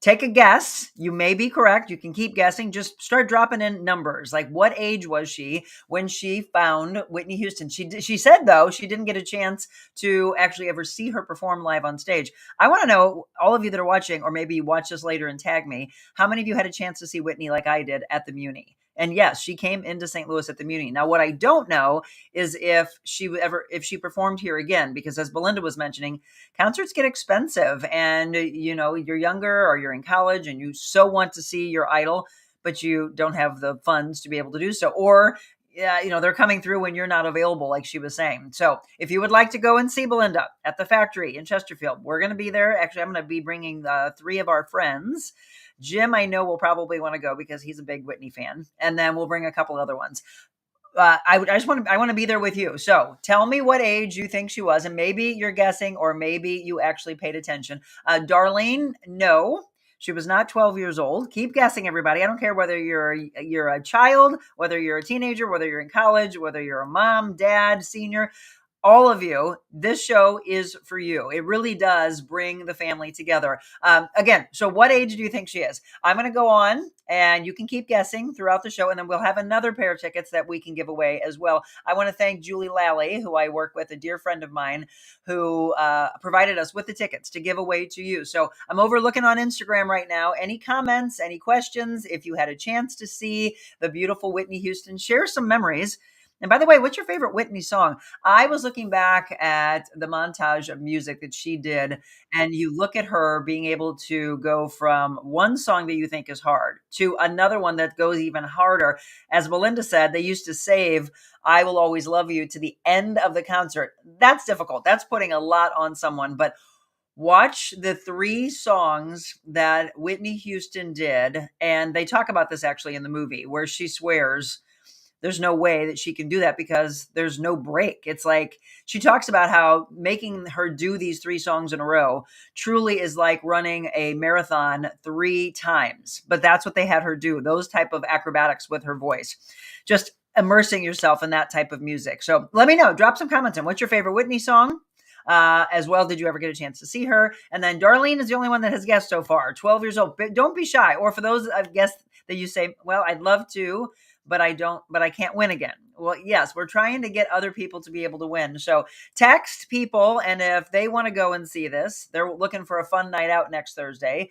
Take a guess. You may be correct. You can keep guessing. Just start dropping in numbers. Like, what age was she when she found Whitney Houston? She said, though, she didn't get a chance to actually ever see her perform live on stage. I want to know, all of you that are watching, or maybe you watch this later and tag me, how many of you had a chance to see Whitney like I did at the Muni? And yes, she came into St. Louis at the Muni. Now, what I don't know is if she performed here again, because as Belinda was mentioning, concerts get expensive, and you're younger or you're in college and you so want to see your idol, but you don't have the funds to be able to do so, or they're coming through when you're not available, like she was saying. So if you would like to go and see Belinda at the Factory in Chesterfield, we're going to be there. Actually, I'm going to be bringing 3 of our friends. Jim, I know, will probably want to go because he's a big Whitney fan. And then we'll bring a couple other ones. I want to be there with you. So tell me what age you think she was. And maybe you're guessing, or maybe you actually paid attention. Darlene, no, she was not 12 years old. Keep guessing, everybody. I don't care whether you're a child, whether you're a teenager, whether you're in college, whether you're a mom, dad, senior. All of you, this show is for you. It really does bring the family together. Again, so what age do you think she is? I'm going to go on, and you can keep guessing throughout the show, and then we'll have another pair of tickets that we can give away as well. I want to thank Julie Lally, who I work with, a dear friend of mine, who provided us with the tickets to give away to you. So I'm overlooking on Instagram right now. Any comments, any questions? If you had a chance to see the beautiful Whitney Houston, share some memories. And by the way, what's your favorite Whitney song? I was looking back at the montage of music that she did, and you look at her being able to go from one song that you think is hard to another one that goes even harder. As Belinda said, they used to save I Will Always Love You to the end of the concert. That's difficult. That's putting a lot on someone. But watch the 3 songs that Whitney Houston did. And they talk about this actually in the movie, where she swears there's no way that she can do that because there's no break. It's like she talks about how making her do these 3 songs in a row truly is like running a marathon 3 times. But that's what they had her do, those type of acrobatics with her voice. Just immersing yourself in that type of music. So let me know. Drop some comments on what's your favorite Whitney song. As well, did you ever get a chance to see her? And then Darlene is the only one that has guessed so far, 12 years old. But don't be shy. Or for those I've guessed that you say, well, I'd love to, but I can't win again. Well, yes, we're trying to get other people to be able to win. So text people, and if they want to go and see this, they're looking for a fun night out next Thursday,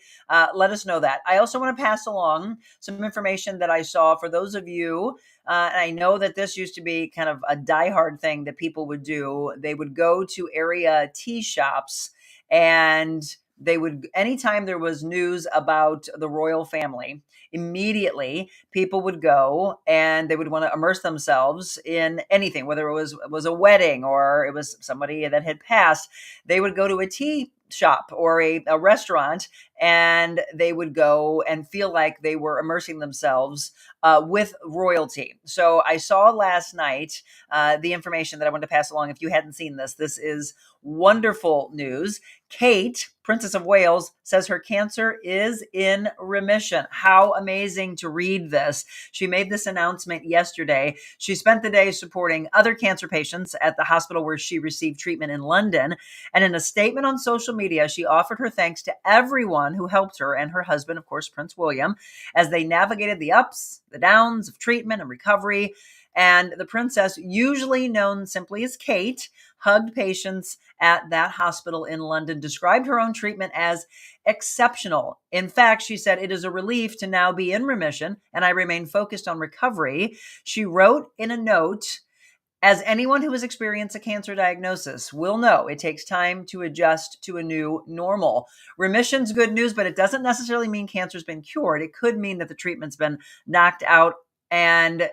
let us know that. I also want to pass along some information that I saw for those of you. And I know that this used to be kind of a diehard thing that people would do. They would go to area tea shops and they would, anytime there was news about the royal family, immediately people would go and they would want to immerse themselves in anything, whether it was a wedding or it was somebody that had passed. They would go to a tea shop or a restaurant, and they would go and feel like they were immersing themselves with royalty. So I saw last night the information that I wanted to pass along. If you hadn't seen this, this is wonderful news. Kate, Princess of Wales, says her cancer is in remission. How amazing to read this. She made this announcement yesterday. She spent the day supporting other cancer patients at the hospital where she received treatment in London. And in a statement on social media, she offered her thanks to everyone who helped her and her husband, of course, Prince William, as they navigated the ups, the downs of treatment and recovery. And the princess, usually known simply as Kate, hugged patients at that hospital in London, described her own treatment as exceptional. In fact, she said, "It is a relief to now be in remission, and I remain focused on recovery." She wrote in a note, "As anyone who has experienced a cancer diagnosis will know, it takes time to adjust to a new normal. Remission's good news, but it doesn't necessarily mean cancer's been cured. It could mean that the treatment's been knocked out, and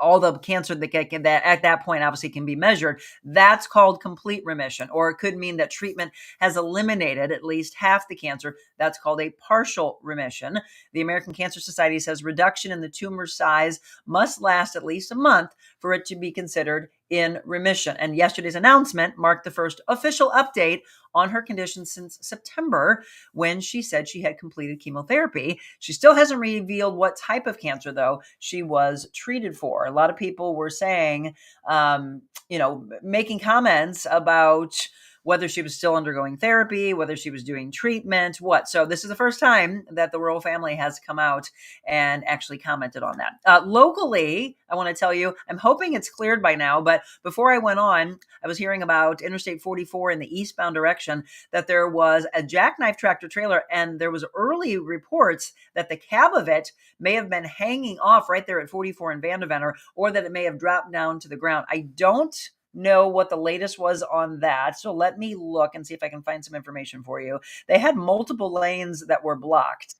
all the cancer that at that point obviously can be measured. That's called complete remission. Or it could mean that treatment has eliminated at least half the cancer. That's called a partial remission. The American Cancer Society says reduction in the tumor size must last at least a month for it to be considered in remission." And yesterday's announcement marked the first official update on her condition since September, when she said she had completed chemotherapy. She still hasn't revealed what type of cancer, though, she was treated for. A lot of people were saying, making comments about whether she was still undergoing therapy, whether she was doing treatment, what. So this is the first time that the royal family has come out and actually commented on that. Locally, I want to tell you, I'm hoping it's cleared by now, but before I went on, I was hearing about Interstate 44 in the eastbound direction, that there was a jackknife tractor trailer, and there was early reports that the cab of it may have been hanging off right there at 44 in Vandeventer, or that it may have dropped down to the ground. I don't know what the latest was on that, so let me look and see if I can find some information for you. They had multiple lanes that were blocked.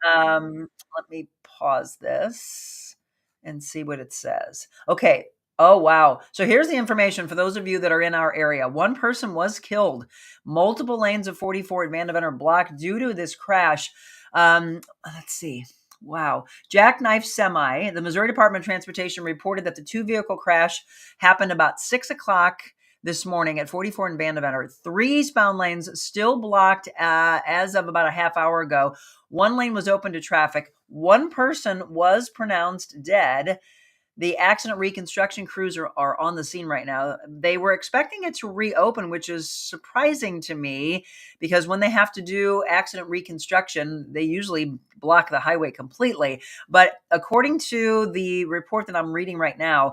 Let me pause this and see what it says. Okay. Oh, wow. So here's the information for those of you that are in our area. One person was killed. Multiple lanes of 44 at Vandeventer blocked due to this crash. Let's see. Wow. Jackknife semi. The Missouri Department of Transportation reported that the two-vehicle crash happened about 6 o'clock this morning at 44 in Vandeventer. 3 eastbound lanes still blocked as of about a half hour ago. 1 lane was open to traffic. 1 person was pronounced dead. The accident reconstruction crews are on the scene right now. They were expecting it to reopen, which is surprising to me, because when they have to do accident reconstruction, they usually block the highway completely. But according to the report that I'm reading right now,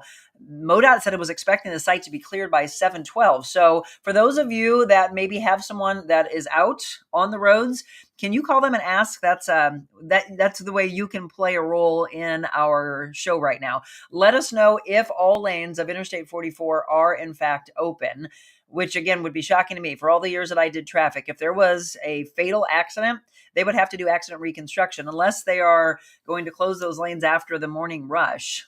MoDOT said it was expecting the site to be cleared by 7:12. So for those of you that maybe have someone that is out on the roads, can you call them and ask? That's the way you can play a role in our show right now. Let us know if all lanes of Interstate 44 are in fact open, which again would be shocking to me. For all the years that I did traffic, if there was a fatal accident, they would have to do accident reconstruction, unless they are going to close those lanes after the morning rush.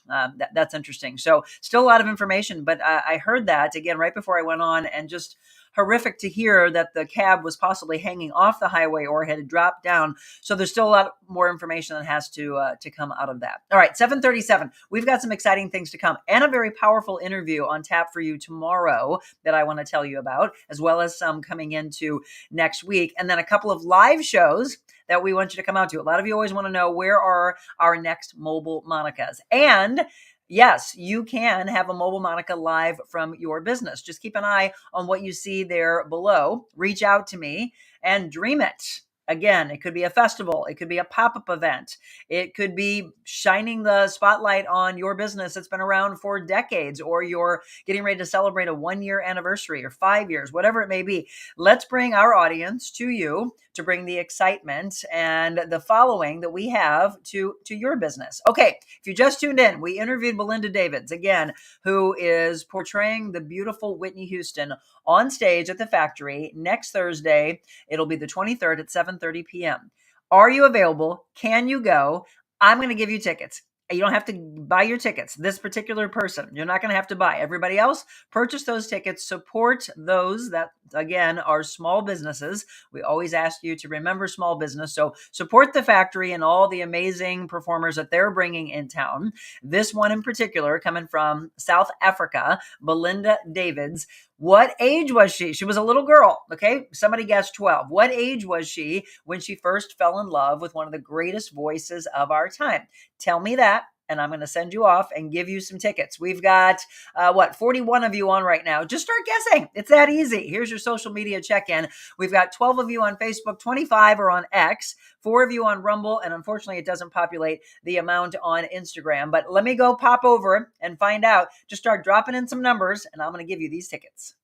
That's interesting. So still a lot of information, but I heard that again right before I went on, and just horrific to hear that the cab was possibly hanging off the highway or had dropped down. So there's still a lot more information that has to come out of that. All right, 7:37. We've got some exciting things to come, and a very powerful interview on tap for you tomorrow that I want to tell you about, as well as some coming into next week, and then a couple of live shows that we want you to come out to. A lot of you always want to know, where are our next Mobile Monicas? And yes, you can have a Mobile Monica live from your business. Just keep an eye on what you see there below. Reach out to me and dream it. Again, it could be a festival. It could be a pop-up event. It could be shining the spotlight on your business that's been around for decades, or you're getting ready to celebrate a 1-year anniversary or 5 years, whatever it may be. Let's bring our audience to you to bring the excitement and the following that we have to your business. Okay, if you just tuned in, we interviewed Belinda Davids, again, who is portraying the beautiful Whitney Houston on stage at the Factory next Thursday. It'll be the 23rd at 7:30 p.m. Are you available? Can you go? I'm going to give you tickets. You don't have to buy your tickets. This particular person, you're not going to have to buy. Everybody else, purchase those tickets. Support those that, again, are small businesses. We always ask you to remember small business. So support the Factory and all the amazing performers that they're bringing in town. This one in particular, coming from South Africa, Belinda Davids. What age was she? She was a little girl. Okay. Somebody guessed 12. What age was she when she first fell in love with one of the greatest voices of our time? Tell me that, and I'm going to send you off and give you some tickets. We've got, 41 of you on right now. Just start guessing. It's that easy. Here's your social media check-in. We've got 12 of you on Facebook, 25 are on X, 4 of you on Rumble, and unfortunately, it doesn't populate the amount on Instagram. But let me go pop over and find out. Just start dropping in some numbers, and I'm going to give you these tickets.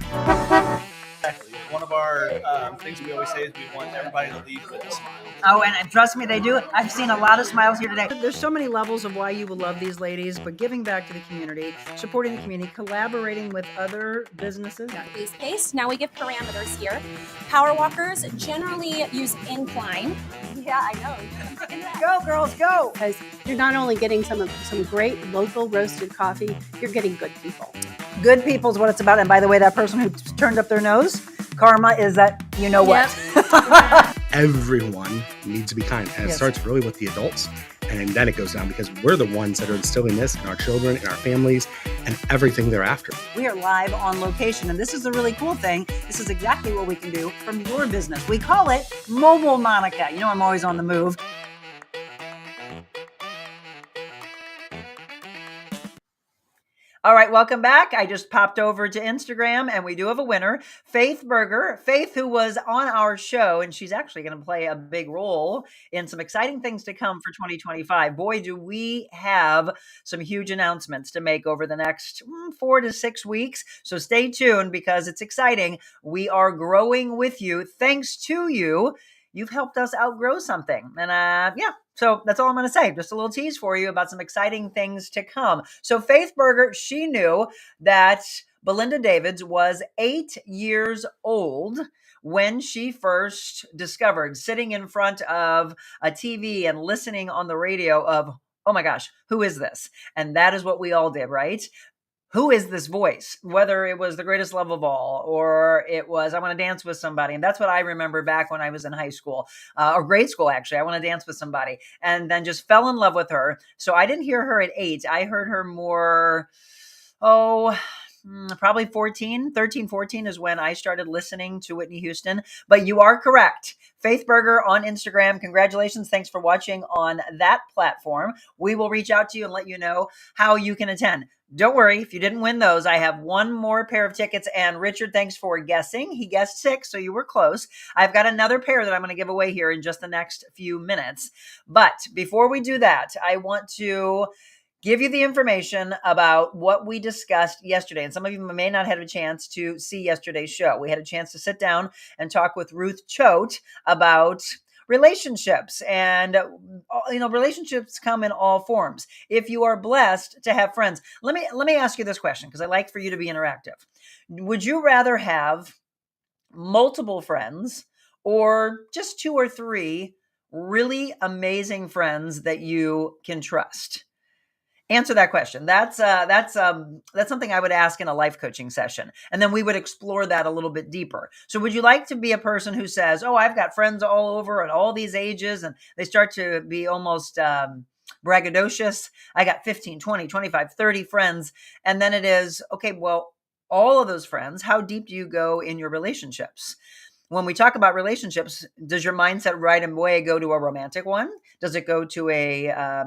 Exactly. One of our things we always say is we want everybody to leave with a smile. Oh, and trust me, they do. I've seen a lot of smiles here today. There's so many levels of why you will love these ladies, but giving back to the community, supporting the community, collaborating with other businesses. Base pace. Now we give parameters here. Power walkers generally use incline. Yeah, I know. Go, girls, go. Because you're not only getting some great local roasted coffee, you're getting good people. Good people is what it's about. And by the way, that person who turned up their nose, karma is that you know what. Everyone needs to be kind. And it starts really with the adults. And then it goes down because we're the ones that are instilling this in our children, in our families, and everything thereafter. We are live on location. And this is the really cool thing. This is exactly what we can do from your business. We call it Mobile Monica. You know, I'm always on the move. All right, welcome back. I just popped over to Instagram and we do have a winner, Faith Berger. Faith, who was on our show, and she's actually going to play a big role in some exciting things to come for 2025. Boy, do we have some huge announcements to make over the next 4 to 6 weeks. So stay tuned because it's exciting. We are growing with you. Thanks to you. You've helped us outgrow something. And so that's all I'm going to say. Just a little tease for you about some exciting things to come. So Faith Berger, she knew that Belinda Davids was 8 years old when she first discovered, sitting in front of a TV and listening on the radio of, oh my gosh, who is this? And that is what we all did, right? Who is this voice? Whether it was The Greatest Love of All or it was I Want to Dance with Somebody. And that's what I remember back when I was in high school or grade school, actually. I Want to Dance with Somebody. And then just fell in love with her. So I didn't hear her at 8. I heard her more, probably 13, 14 is when I started listening to Whitney Houston. But you are correct. Faith Berger on Instagram. Congratulations. Thanks for watching on that platform. We will reach out to you and let you know how you can attend. Don't worry, if you didn't win those, I have one more pair of tickets. And Richard, thanks for guessing. He guessed 6, so you were close. I've got another pair that I'm going to give away here in just the next few minutes. But before we do that, I want to give you the information about what we discussed yesterday. And some of you may not have a chance to see yesterday's show. We had a chance to sit down and talk with Ruth Choate about relationships. And, relationships come in all forms. If you are blessed to have friends, let me ask you this question, because I like for you to be interactive. Would you rather have multiple friends or just 2 or 3 really amazing friends that you can trust? Answer that question. That's something I would ask in a life coaching session. And then we would explore that a little bit deeper. So would you like to be a person who says, oh, I've got friends all over at all these ages, and they start to be almost braggadocious. I got 15, 20, 25, 30 friends. And then it is, okay, well, all of those friends, how deep do you go in your relationships? when we talk about relationships, does your mindset right away go to a romantic one? Does it go to a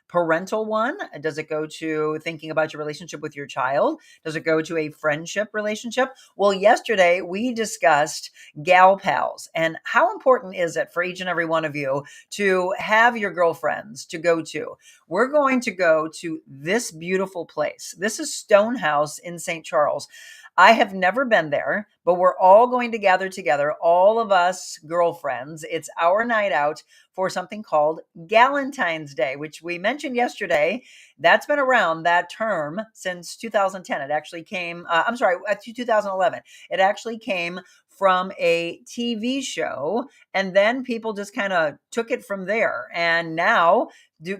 parental one? Does it go to thinking about your relationship with your child? Does it go to a friendship relationship? Well, yesterday we discussed gal pals and how important is it for each and every one of you to have your girlfriends to go to. We're going to go to this beautiful place. This is Stonehouse in St. Charles. I have never been there, but we're all going to gather together, all of us girlfriends. It's our night out for something called Galentine's Day, which we mentioned yesterday. That's been around, that term, since 2010. It actually came, 2011. It actually came from a TV show, and then people just kind of took it from there. And now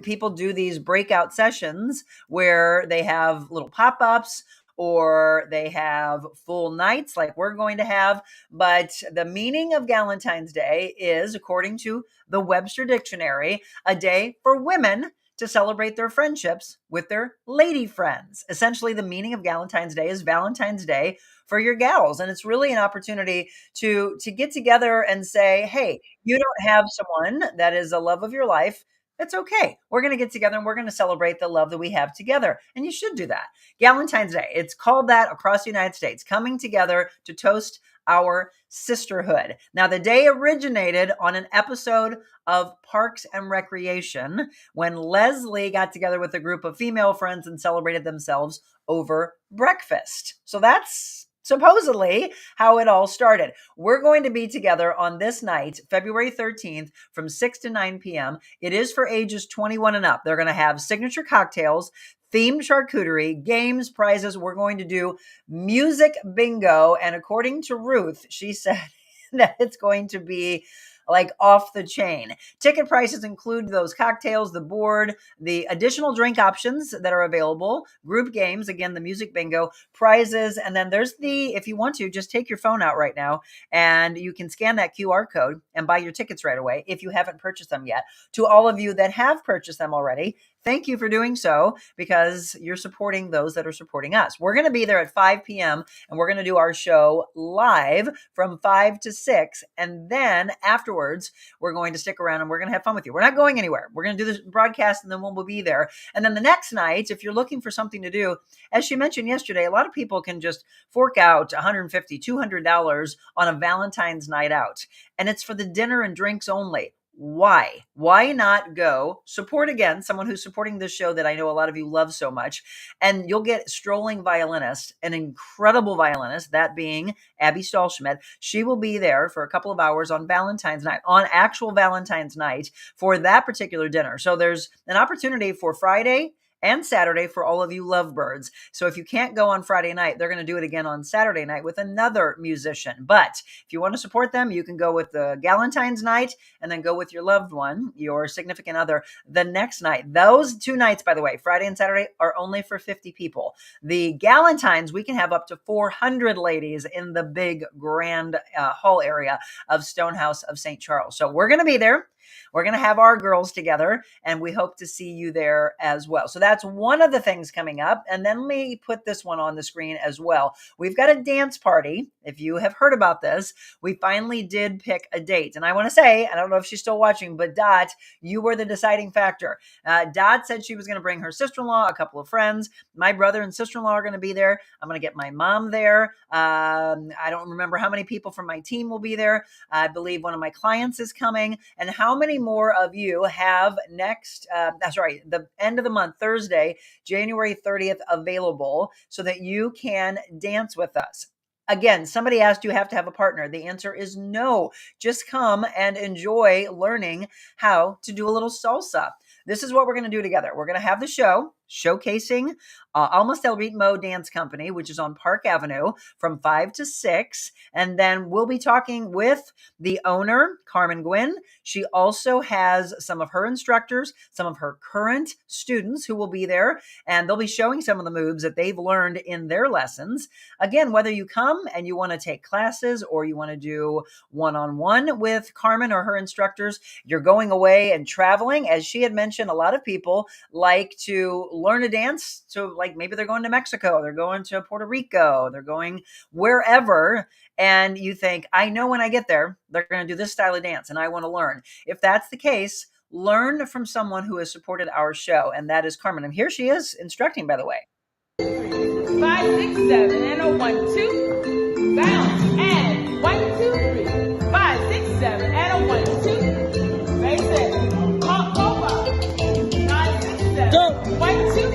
people do these breakout sessions where they have little pop-ups, or they have full nights like we're going to have. But the meaning of Galentine's Day is, according to the Webster Dictionary, a day for women to celebrate their friendships with their lady friends. Essentially, the meaning of Galentine's Day is Valentine's Day for your gals. And it's really an opportunity to get together and say, hey, you don't have someone that is the love of your life. It's okay. We're going to get together and we're going to celebrate the love that we have together. And you should do that. Galentine's Day, it's called that across the United States, coming together to toast our sisterhood. Now, the day originated on an episode of Parks and Recreation when Leslie got together with a group of female friends and celebrated themselves over breakfast. So that's supposedly how it all started. We're going to be together on this night, February 13th, from 6 to 9 p.m. It is for ages 21 and up. They're going to have signature cocktails, themed charcuterie, games, prizes. We're going to do music bingo. And according to Ruth, she said that it's going to be like off the chain. Ticket prices include those cocktails, the board, the additional drink options that are available, group games, again, the music bingo, prizes, and then there's if you want to, just take your phone out right now and you can scan that QR code and buy your tickets right away if you haven't purchased them yet. To all of you that have purchased them already, thank you for doing so because you're supporting those that are supporting us. We're going to be there at 5 p.m. and we're going to do our show live from 5 to 6. And then afterwards, we're going to stick around and we're going to have fun with you. We're not going anywhere. We're going to do this broadcast and then we'll be there. And then the next night, if you're looking for something to do, as she mentioned yesterday, a lot of people can just fork out $150, $200 on a Valentine's night out. And it's for the dinner and drinks only. Why? Why not go support again someone who's supporting this show that I know a lot of you love so much? And you'll get strolling violinist, an incredible violinist, that being Abby Stahlschmidt. She will be there for a couple of hours on Valentine's night, on actual Valentine's night for that particular dinner. So there's an opportunity for Friday and Saturday for all of you lovebirds. So if you can't go on Friday night, they're going to do it again on Saturday night with another musician. But if you want to support them, you can go with the Galentine's night and then go with your loved one, your significant other, the next night. Those 2 nights, by the way, Friday and Saturday, are only for 50 people. The Galentine's, we can have up to 400 ladies in the big grand hall area of Stonehouse of St. Charles. So we're going to be there. We're going to have our girls together, and we hope to see you there as well. So that's one of the things coming up. And then let me put this one on the screen as well. We've got a dance party. If you have heard about this, we finally did pick a date. And I want to say, I don't know if she's still watching, but Dot, you were the deciding factor. Dot said she was going to bring her sister-in-law, a couple of friends. My brother and sister-in-law are going to be there. I'm going to get my mom there. I don't remember how many people from my team will be there. I believe one of my clients is coming. And how many more of you have the end of the month, Thursday, January 30th, available so that you can dance with us? Again, somebody asked, do you have to have a partner? The answer is no. Just come and enjoy learning how to do a little salsa. This is what we're going to do together. We're going to have the show showcasing Almost El Ritmo Dance Company, which is on Park Avenue from 5 to 6. And then we'll be talking with the owner, Carmen Gwynn. She also has some of her instructors, some of her current students who will be there, and they'll be showing some of the moves that they've learned in their lessons. Again, whether you come and you want to take classes or you want to do one-on-one with Carmen or her instructors, you're going away and traveling. As she had mentioned, a lot of people like to learn a dance to, like, maybe they're going to Mexico, they're going to Puerto Rico, they're going wherever, and you think, I know when I get there, they're going to do this style of dance and I want to learn. If that's the case, learn from someone who has supported our show, and that is Carmen. And here she is instructing, by the way. 5, 6, 7, and a 1, 2. Bounce and 1, 2, 3. 5, 6, 7, and a 1, 2. Face it. Pop over. 9, 6, 7. 1, 2,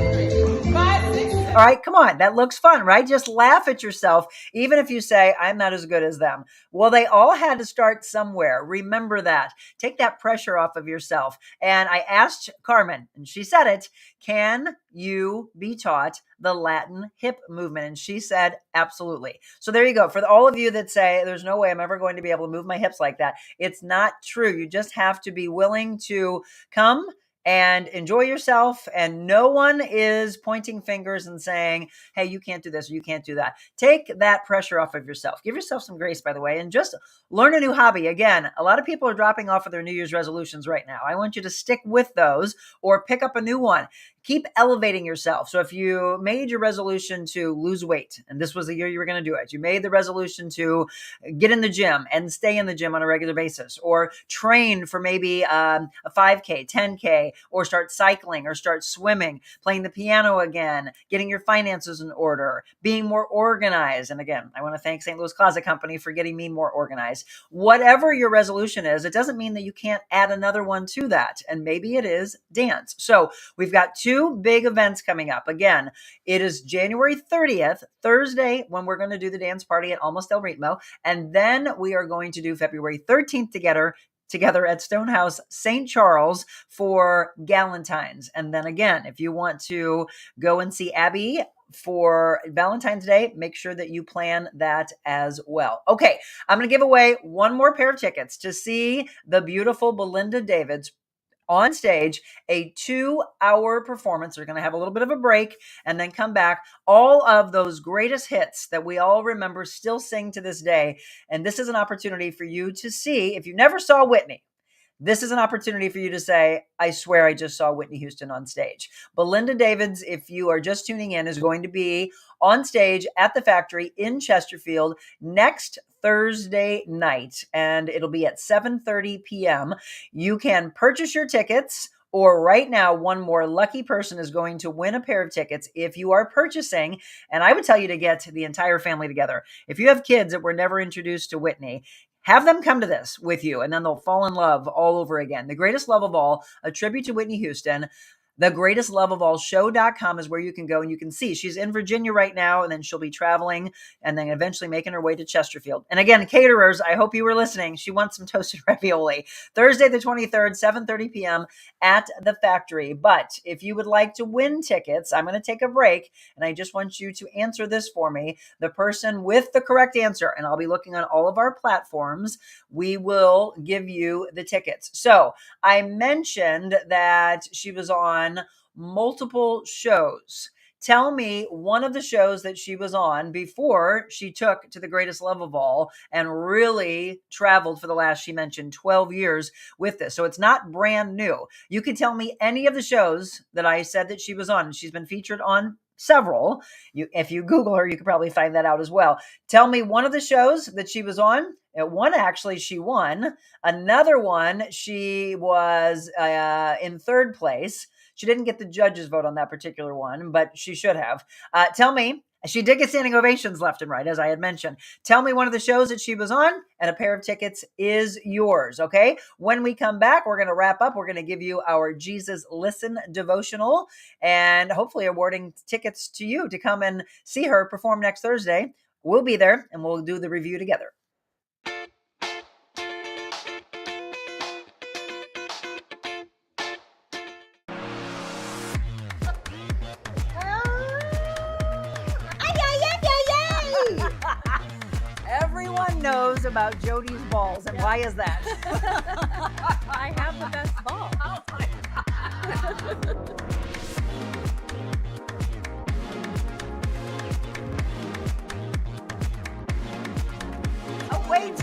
3. 5, 6, 7. All right, come on. That looks fun, right? Just laugh at yourself, even if you say, I'm not as good as them. Well, they all had to start somewhere. Remember that. Take that pressure off of yourself. And I asked Carmen, and she said it, can you be taught the Latin hip movement? And she said, absolutely. So there you go. For all of you that say, there's no way I'm ever going to be able to move my hips like that, it's not true. You just have to be willing to come and enjoy yourself. And no one is pointing fingers and saying, hey, you can't do this, or you can't do that. Take that pressure off of yourself. Give yourself some grace, by the way, and just learn a new hobby. Again, a lot of people are dropping off of their New Year's resolutions right now. I want you to stick with those or pick up a new one. Keep elevating yourself. So if you made your resolution to lose weight, and this was the year you were going to do it, you made the resolution to get in the gym and stay in the gym on a regular basis, or train for maybe a 5K, 10K, or start cycling, or start swimming, playing the piano again, getting your finances in order, being more organized. And again, I want to thank St. Louis Closet Company for getting me more organized. Whatever your resolution is, it doesn't mean that you can't add another one to that. And maybe it is dance. So we've got 2 big events coming up. Again, it is January 30th, Thursday, when we're going to do the dance party at Almost El Ritmo. And then we are going to do February 13th together at Stonehouse St. Charles for Galentine's. And then again, if you want to go and see Abby for Valentine's Day, make sure that you plan that as well. Okay, I'm going to give away one more pair of tickets to see the beautiful Belinda Davids on stage, a 2-hour performance. They're going to have a little bit of a break and then come back. All of those greatest hits that we all remember, still sing to this day. And this is an opportunity for you to see, if you never saw Whitney, this is an opportunity for you to say, I swear I just saw Whitney Houston on stage. Belinda Davids, if you are just tuning in, is going to be on stage at the Factory in Chesterfield next Thursday night, and it'll be at 7:30 p.m. You can purchase your tickets, or right now, one more lucky person is going to win a pair of tickets if you are purchasing. And I would tell you to get the entire family together. If you have kids that were never introduced to Whitney, have them come to this with you, and then they'll fall in love all over again. The Greatest Love of All, a tribute to Whitney Houston. TheGreatestLoveOfAllShow.com is where you can go and you can see. She's in Virginia right now, and then she'll be traveling and then eventually making her way to Chesterfield. And again, caterers, I hope you were listening. She wants some toasted ravioli. Thursday the 23rd, 7:30 p.m. at the Factory. But if you would like to win tickets, I'm going to take a break, and I just want you to answer this for me. The person with the correct answer, and I'll be looking on all of our platforms, we will give you the tickets. So I mentioned that she was on multiple shows. Tell me one of the shows that she was on before she took to The Greatest Love of All and really traveled for the last, she mentioned, 12 years with this. So it's not brand new. You can tell me any of the shows that I said that she was on. She's been featured on several. If you Google her, you could probably find that out as well. Tell me one of the shows that she was on. One, actually, she won. Another one, she was in 3rd place. She didn't get the judges' vote on that particular one, but she should have. Tell me, she did get standing ovations left and right, as I had mentioned. Tell me one of the shows that she was on, and a pair of tickets is yours, okay? When we come back, we're going to wrap up. We're going to give you our Jesus Listen devotional, and hopefully awarding tickets to you to come and see her perform next Thursday. We'll be there, and we'll do the review together. Everyone knows about Jody's balls, and why is that? I have the best ball. Oh my God. Oh, wait.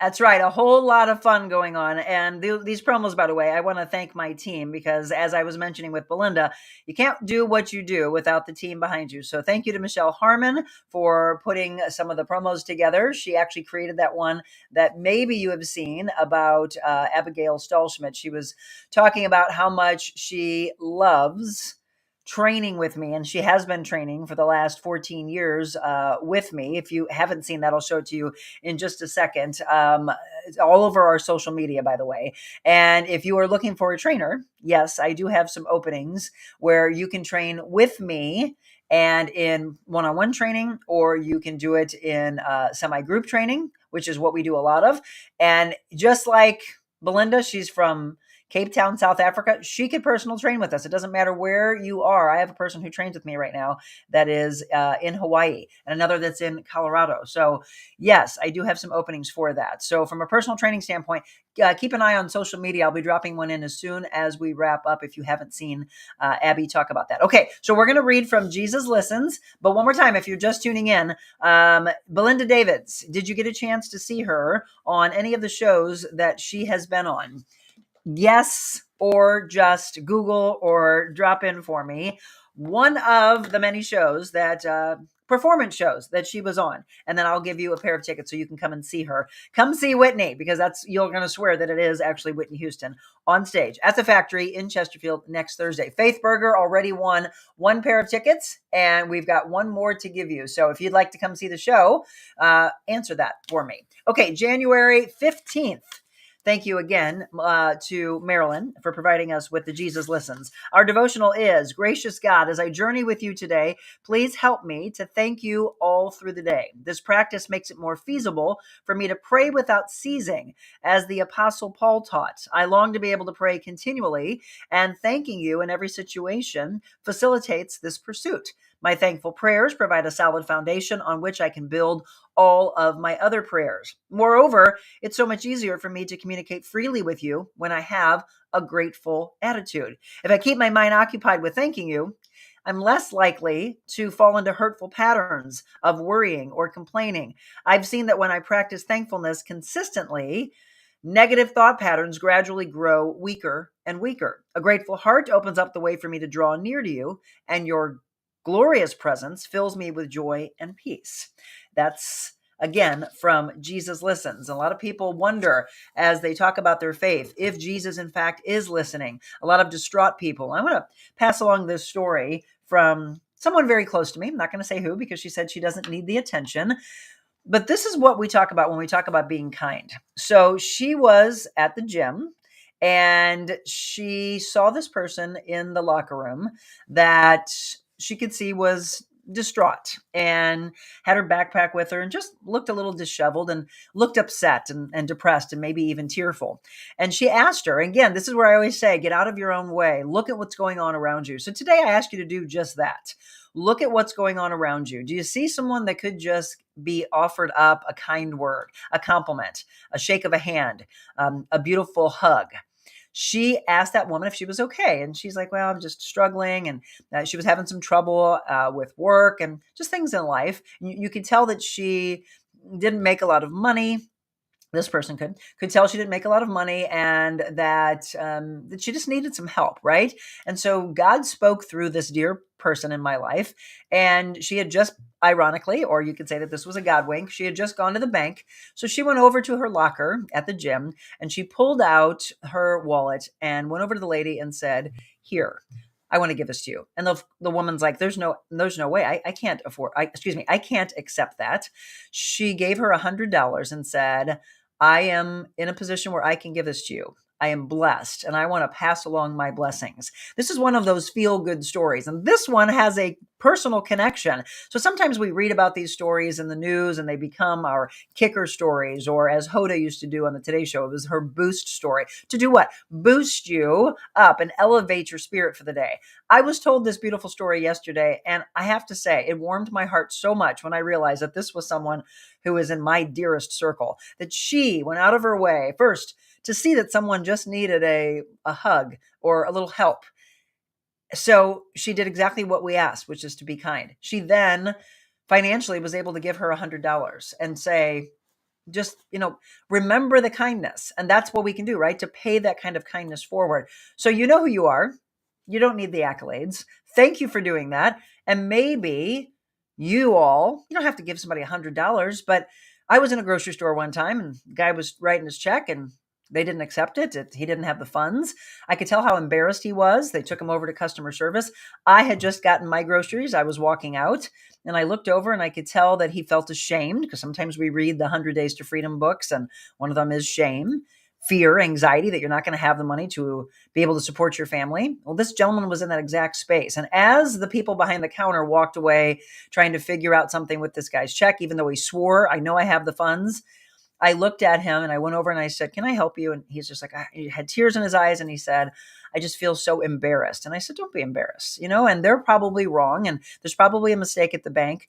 That's right. A whole lot of fun going on. And these promos, by the way, I want to thank my team because as I was mentioning with Belinda, you can't do what you do without the team behind you. So thank you to Michelle Harmon for putting some of the promos together. She actually created that one that maybe you have seen about Abigail Stahlschmidt. She was talking about how much she loves training with me, and she has been training for the last 14 years with me. If you haven't seen that, I'll show it to you in just a second. It's all over our social media, by the way. And if you are looking for a trainer, yes, I do have some openings where you can train with me and in one-on-one training, or you can do it in semi-group training, which is what we do a lot of. And just like Belinda, she's from Cape Town, South Africa. She could personal train with us. It doesn't matter where you are. I have a person who trains with me right now that is in Hawaii and another that's in Colorado. So yes, I do have some openings for that. So from a personal training standpoint, keep an eye on social media. I'll be dropping one in as soon as we wrap up if you haven't seen Abby talk about that. Okay, so we're going to read from Jesus Listens. But one more time, if you're just tuning in, Belinda Davids, did you get a chance to see her on any of the shows that she has been on? Yes, or just Google or drop in for me one of the many shows that performance shows that she was on, and then I'll give you a pair of tickets so you can come and see her. Come see Whitney, because you're going to swear that it is actually Whitney Houston on stage at the Factory in Chesterfield next Thursday. Faith Berger already won one pair of tickets, and we've got one more to give you. So if you'd like to come see the show, answer that for me. Okay, January 15th. Thank you again to Marilyn for providing us with the Jesus Listens. Our devotional is, Gracious God, as I journey with you today, please help me to thank you all through the day. This practice makes it more feasible for me to pray without ceasing, as the Apostle Paul taught. I long to be able to pray continually, and thanking you in every situation facilitates this pursuit. My thankful prayers provide a solid foundation on which I can build all of my other prayers. Moreover, it's so much easier for me to communicate freely with you when I have a grateful attitude. If I keep my mind occupied with thanking you, I'm less likely to fall into hurtful patterns of worrying or complaining. I've seen that when I practice thankfulness consistently, negative thought patterns gradually grow weaker and weaker. A grateful heart opens up the way for me to draw near to you, and your glorious presence fills me with joy and peace. That's again from Jesus Listens. A lot of people wonder as they talk about their faith if Jesus in fact is listening. A lot of distraught people. I want to pass along this story from someone very close to me. I'm not going to say who, because she said she doesn't need the attention. But this is what we talk about when we talk about being kind. So she was at the gym and she saw this person in the locker room that she could see was distraught and had her backpack with her and just looked a little disheveled and looked upset and depressed and maybe even tearful. And she asked her, again, this is where I always say, get out of your own way. Look at what's going on around you. So today I ask you to do just that. Look at what's going on around you. Do you see someone that could just be offered up a kind word, a compliment, a shake of a hand, a beautiful hug? She asked that woman if she was okay. And she's like, well, I'm just struggling. And she was having some trouble with work and just things in life. You could tell that she didn't make a lot of money. This person could tell she didn't make a lot of money, and that she just needed some help, right? And so God spoke through this dear person in my life, and she had just, ironically, or you could say that this was a God wink, she had just gone to the bank. So she went over to her locker at the gym, and she pulled out her wallet and went over to the lady and said, here, I want to give this to you. And the woman's like, there's no way. I can't afford, I can't accept that. She gave her $100 and said, I am in a position where I can give this to you. I am blessed, and I want to pass along my blessings. This is one of those feel-good stories, and this one has a personal connection. So sometimes we read about these stories in the news, and they become our kicker stories, or as Hoda used to do on the Today Show, it was her boost story. To do what? Boost you up and elevate your spirit for the day. I was told this beautiful story yesterday, and I have to say, it warmed my heart so much when I realized that this was someone who is in my dearest circle, that she went out of her way, first, to see that someone just needed a hug or a little help. So she did exactly what we asked, which is to be kind. She then financially was able to give her $100 and say, just, remember the kindness. And that's what we can do, right? To pay that kind of kindness forward. So you know who you are. You don't need the accolades. Thank you for doing that. And maybe you don't have to give somebody $100, but I was in a grocery store one time and the guy was writing his check and they didn't accept it. He didn't have the funds. I could tell how embarrassed he was. They took him over to customer service. I had just gotten my groceries. I was walking out and I looked over and I could tell that he felt ashamed, because sometimes we read the 100 Days to Freedom books and one of them is shame, fear, anxiety that you're not going to have the money to be able to support your family. Well, this gentleman was in that exact space. And as the people behind the counter walked away trying to figure out something with this guy's check, even though he swore, I know I have the funds, I looked at him and I went over and I said, "Can I help you?" And he's just like, he had tears in his eyes and he said, "I just feel so embarrassed." And I said, "Don't be embarrassed, and they're probably wrong. And there's probably a mistake at the bank.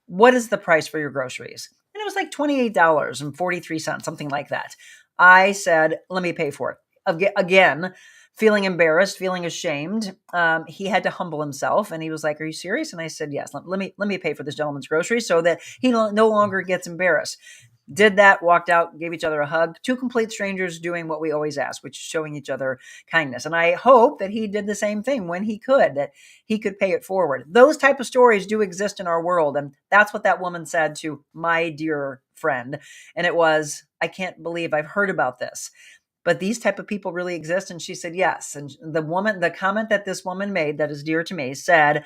What is the price for your groceries?" And it was like $28.43, something like that. I said, "Let me pay for it." Again, feeling embarrassed, feeling ashamed. He had to humble himself and he was like, "Are you serious?" And I said, "Yes, let me pay for this gentleman's groceries so that he no longer gets embarrassed." Did that, walked out, gave each other a hug. Two complete strangers doing what we always ask, which is showing each other kindness. And I hope that he did the same thing when he could, that he could pay it forward. Those type of stories do exist in our world. And that's what that woman said to my dear friend. And it was, "I can't believe I've heard about this, but these type of people really exist." And she said, yes. And the comment that this woman made that is dear to me said,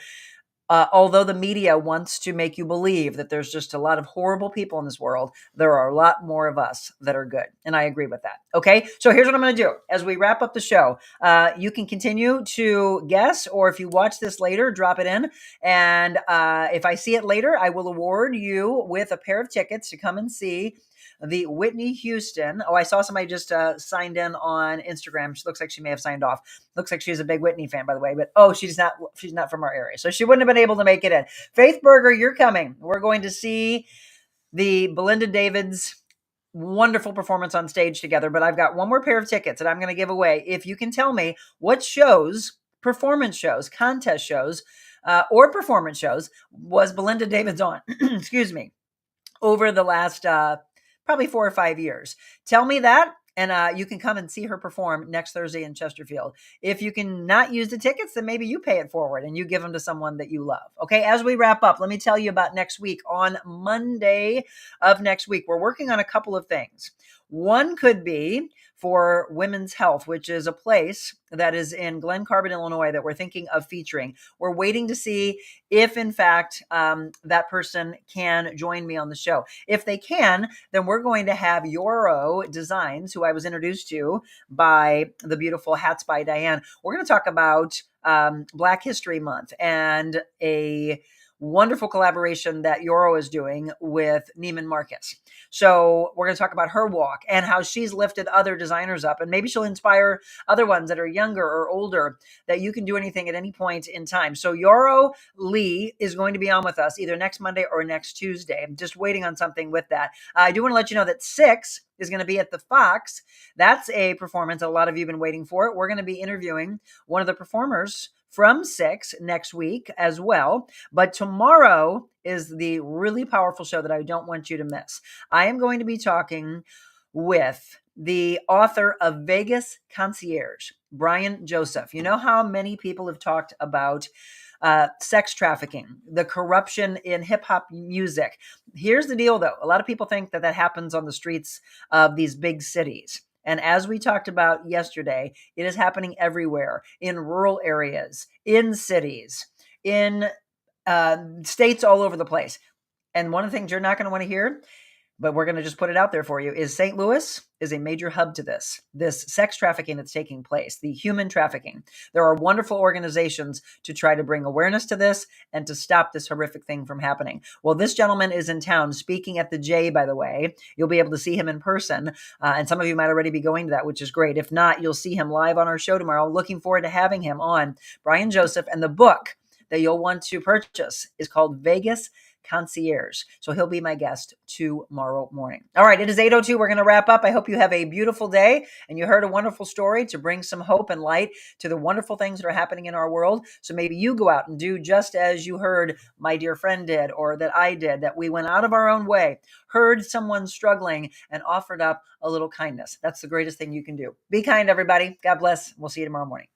although the media wants to make you believe that there's just a lot of horrible people in this world, there are a lot more of us that are good. And I agree with that. Okay. So here's what I'm going to do as we wrap up the show. You can continue to guess, or if you watch this later, drop it in. And if I see it later, I will award you with a pair of tickets to come and see the Whitney Houston. Oh, I saw somebody just signed in on Instagram. She looks like she may have signed off. Looks like she's a big Whitney fan, by the way, but she's not from our area. So she wouldn't have been able to make it in. Faith Berger, you're coming. We're going to see the Belinda Davids wonderful performance on stage together, but I've got one more pair of tickets that I'm going to give away. If you can tell me what shows, performance shows, contest shows, or performance shows was Belinda Davids on, excuse me, over the last probably 4 or 5 years. Tell me that, and you can come and see her perform next Thursday in Chesterfield. If you can not use the tickets, then maybe you pay it forward and you give them to someone that you love. Okay, as we wrap up, let me tell you about next week. On Monday of next week, we're working on a couple of things. One could be for Women's Health, which is a place that is in Glen Carbon, Illinois, that we're thinking of featuring. We're waiting to see if, in fact, that person can join me on the show. If they can, then we're going to have Yoro Designs, who I was introduced to by the beautiful Hats by Diane. We're going to talk about Black History Month and a wonderful collaboration that Yoro is doing with Neiman Marcus. So we're going to talk about her walk and how she's lifted other designers up, and maybe she'll inspire other ones that are younger or older, that you can do anything at any point in time. So Yoro Lee is going to be on with us either next Monday or next Tuesday. I'm just waiting on something with that. I do want to let you know that 6 is going to be at the Fox. That's a performance that a lot of you have been waiting for. We're going to be interviewing one of the performers from 6 next week as well. But tomorrow is the really powerful show that I don't want you to miss. I am going to be talking with the author of Vegas Concierge, Brian Joseph. You know how many people have talked about sex trafficking, the corruption in hip hop music. Here's the deal, though. A lot of people think that that happens on the streets of these big cities. And as we talked about yesterday, it is happening everywhere, in rural areas, in cities, in states all over the place. And one of the things you're not going to want to hear, but we're going to just put it out there for you, is St. Louis is a major hub to this sex trafficking that's taking place, the human trafficking. There are wonderful organizations to try to bring awareness to this and to stop this horrific thing from happening. Well, this gentleman is in town speaking at the J, by the way. You'll be able to see him in person, and some of you might already be going to that, which is great. If not, you'll see him live on our show tomorrow. Looking forward to having him on. Brian Joseph, and the book that you'll want to purchase is called Vegas concierge. So he'll be my guest tomorrow morning. All right, it is 8:02. We're going to wrap up. I hope you have a beautiful day and you heard a wonderful story to bring some hope and light to the wonderful things that are happening in our world. So maybe you go out and do just as you heard my dear friend did, or that I did, that we went out of our own way, heard someone struggling, and offered up a little kindness. That's the greatest thing you can do. Be kind, everybody. God bless. We'll see you tomorrow morning.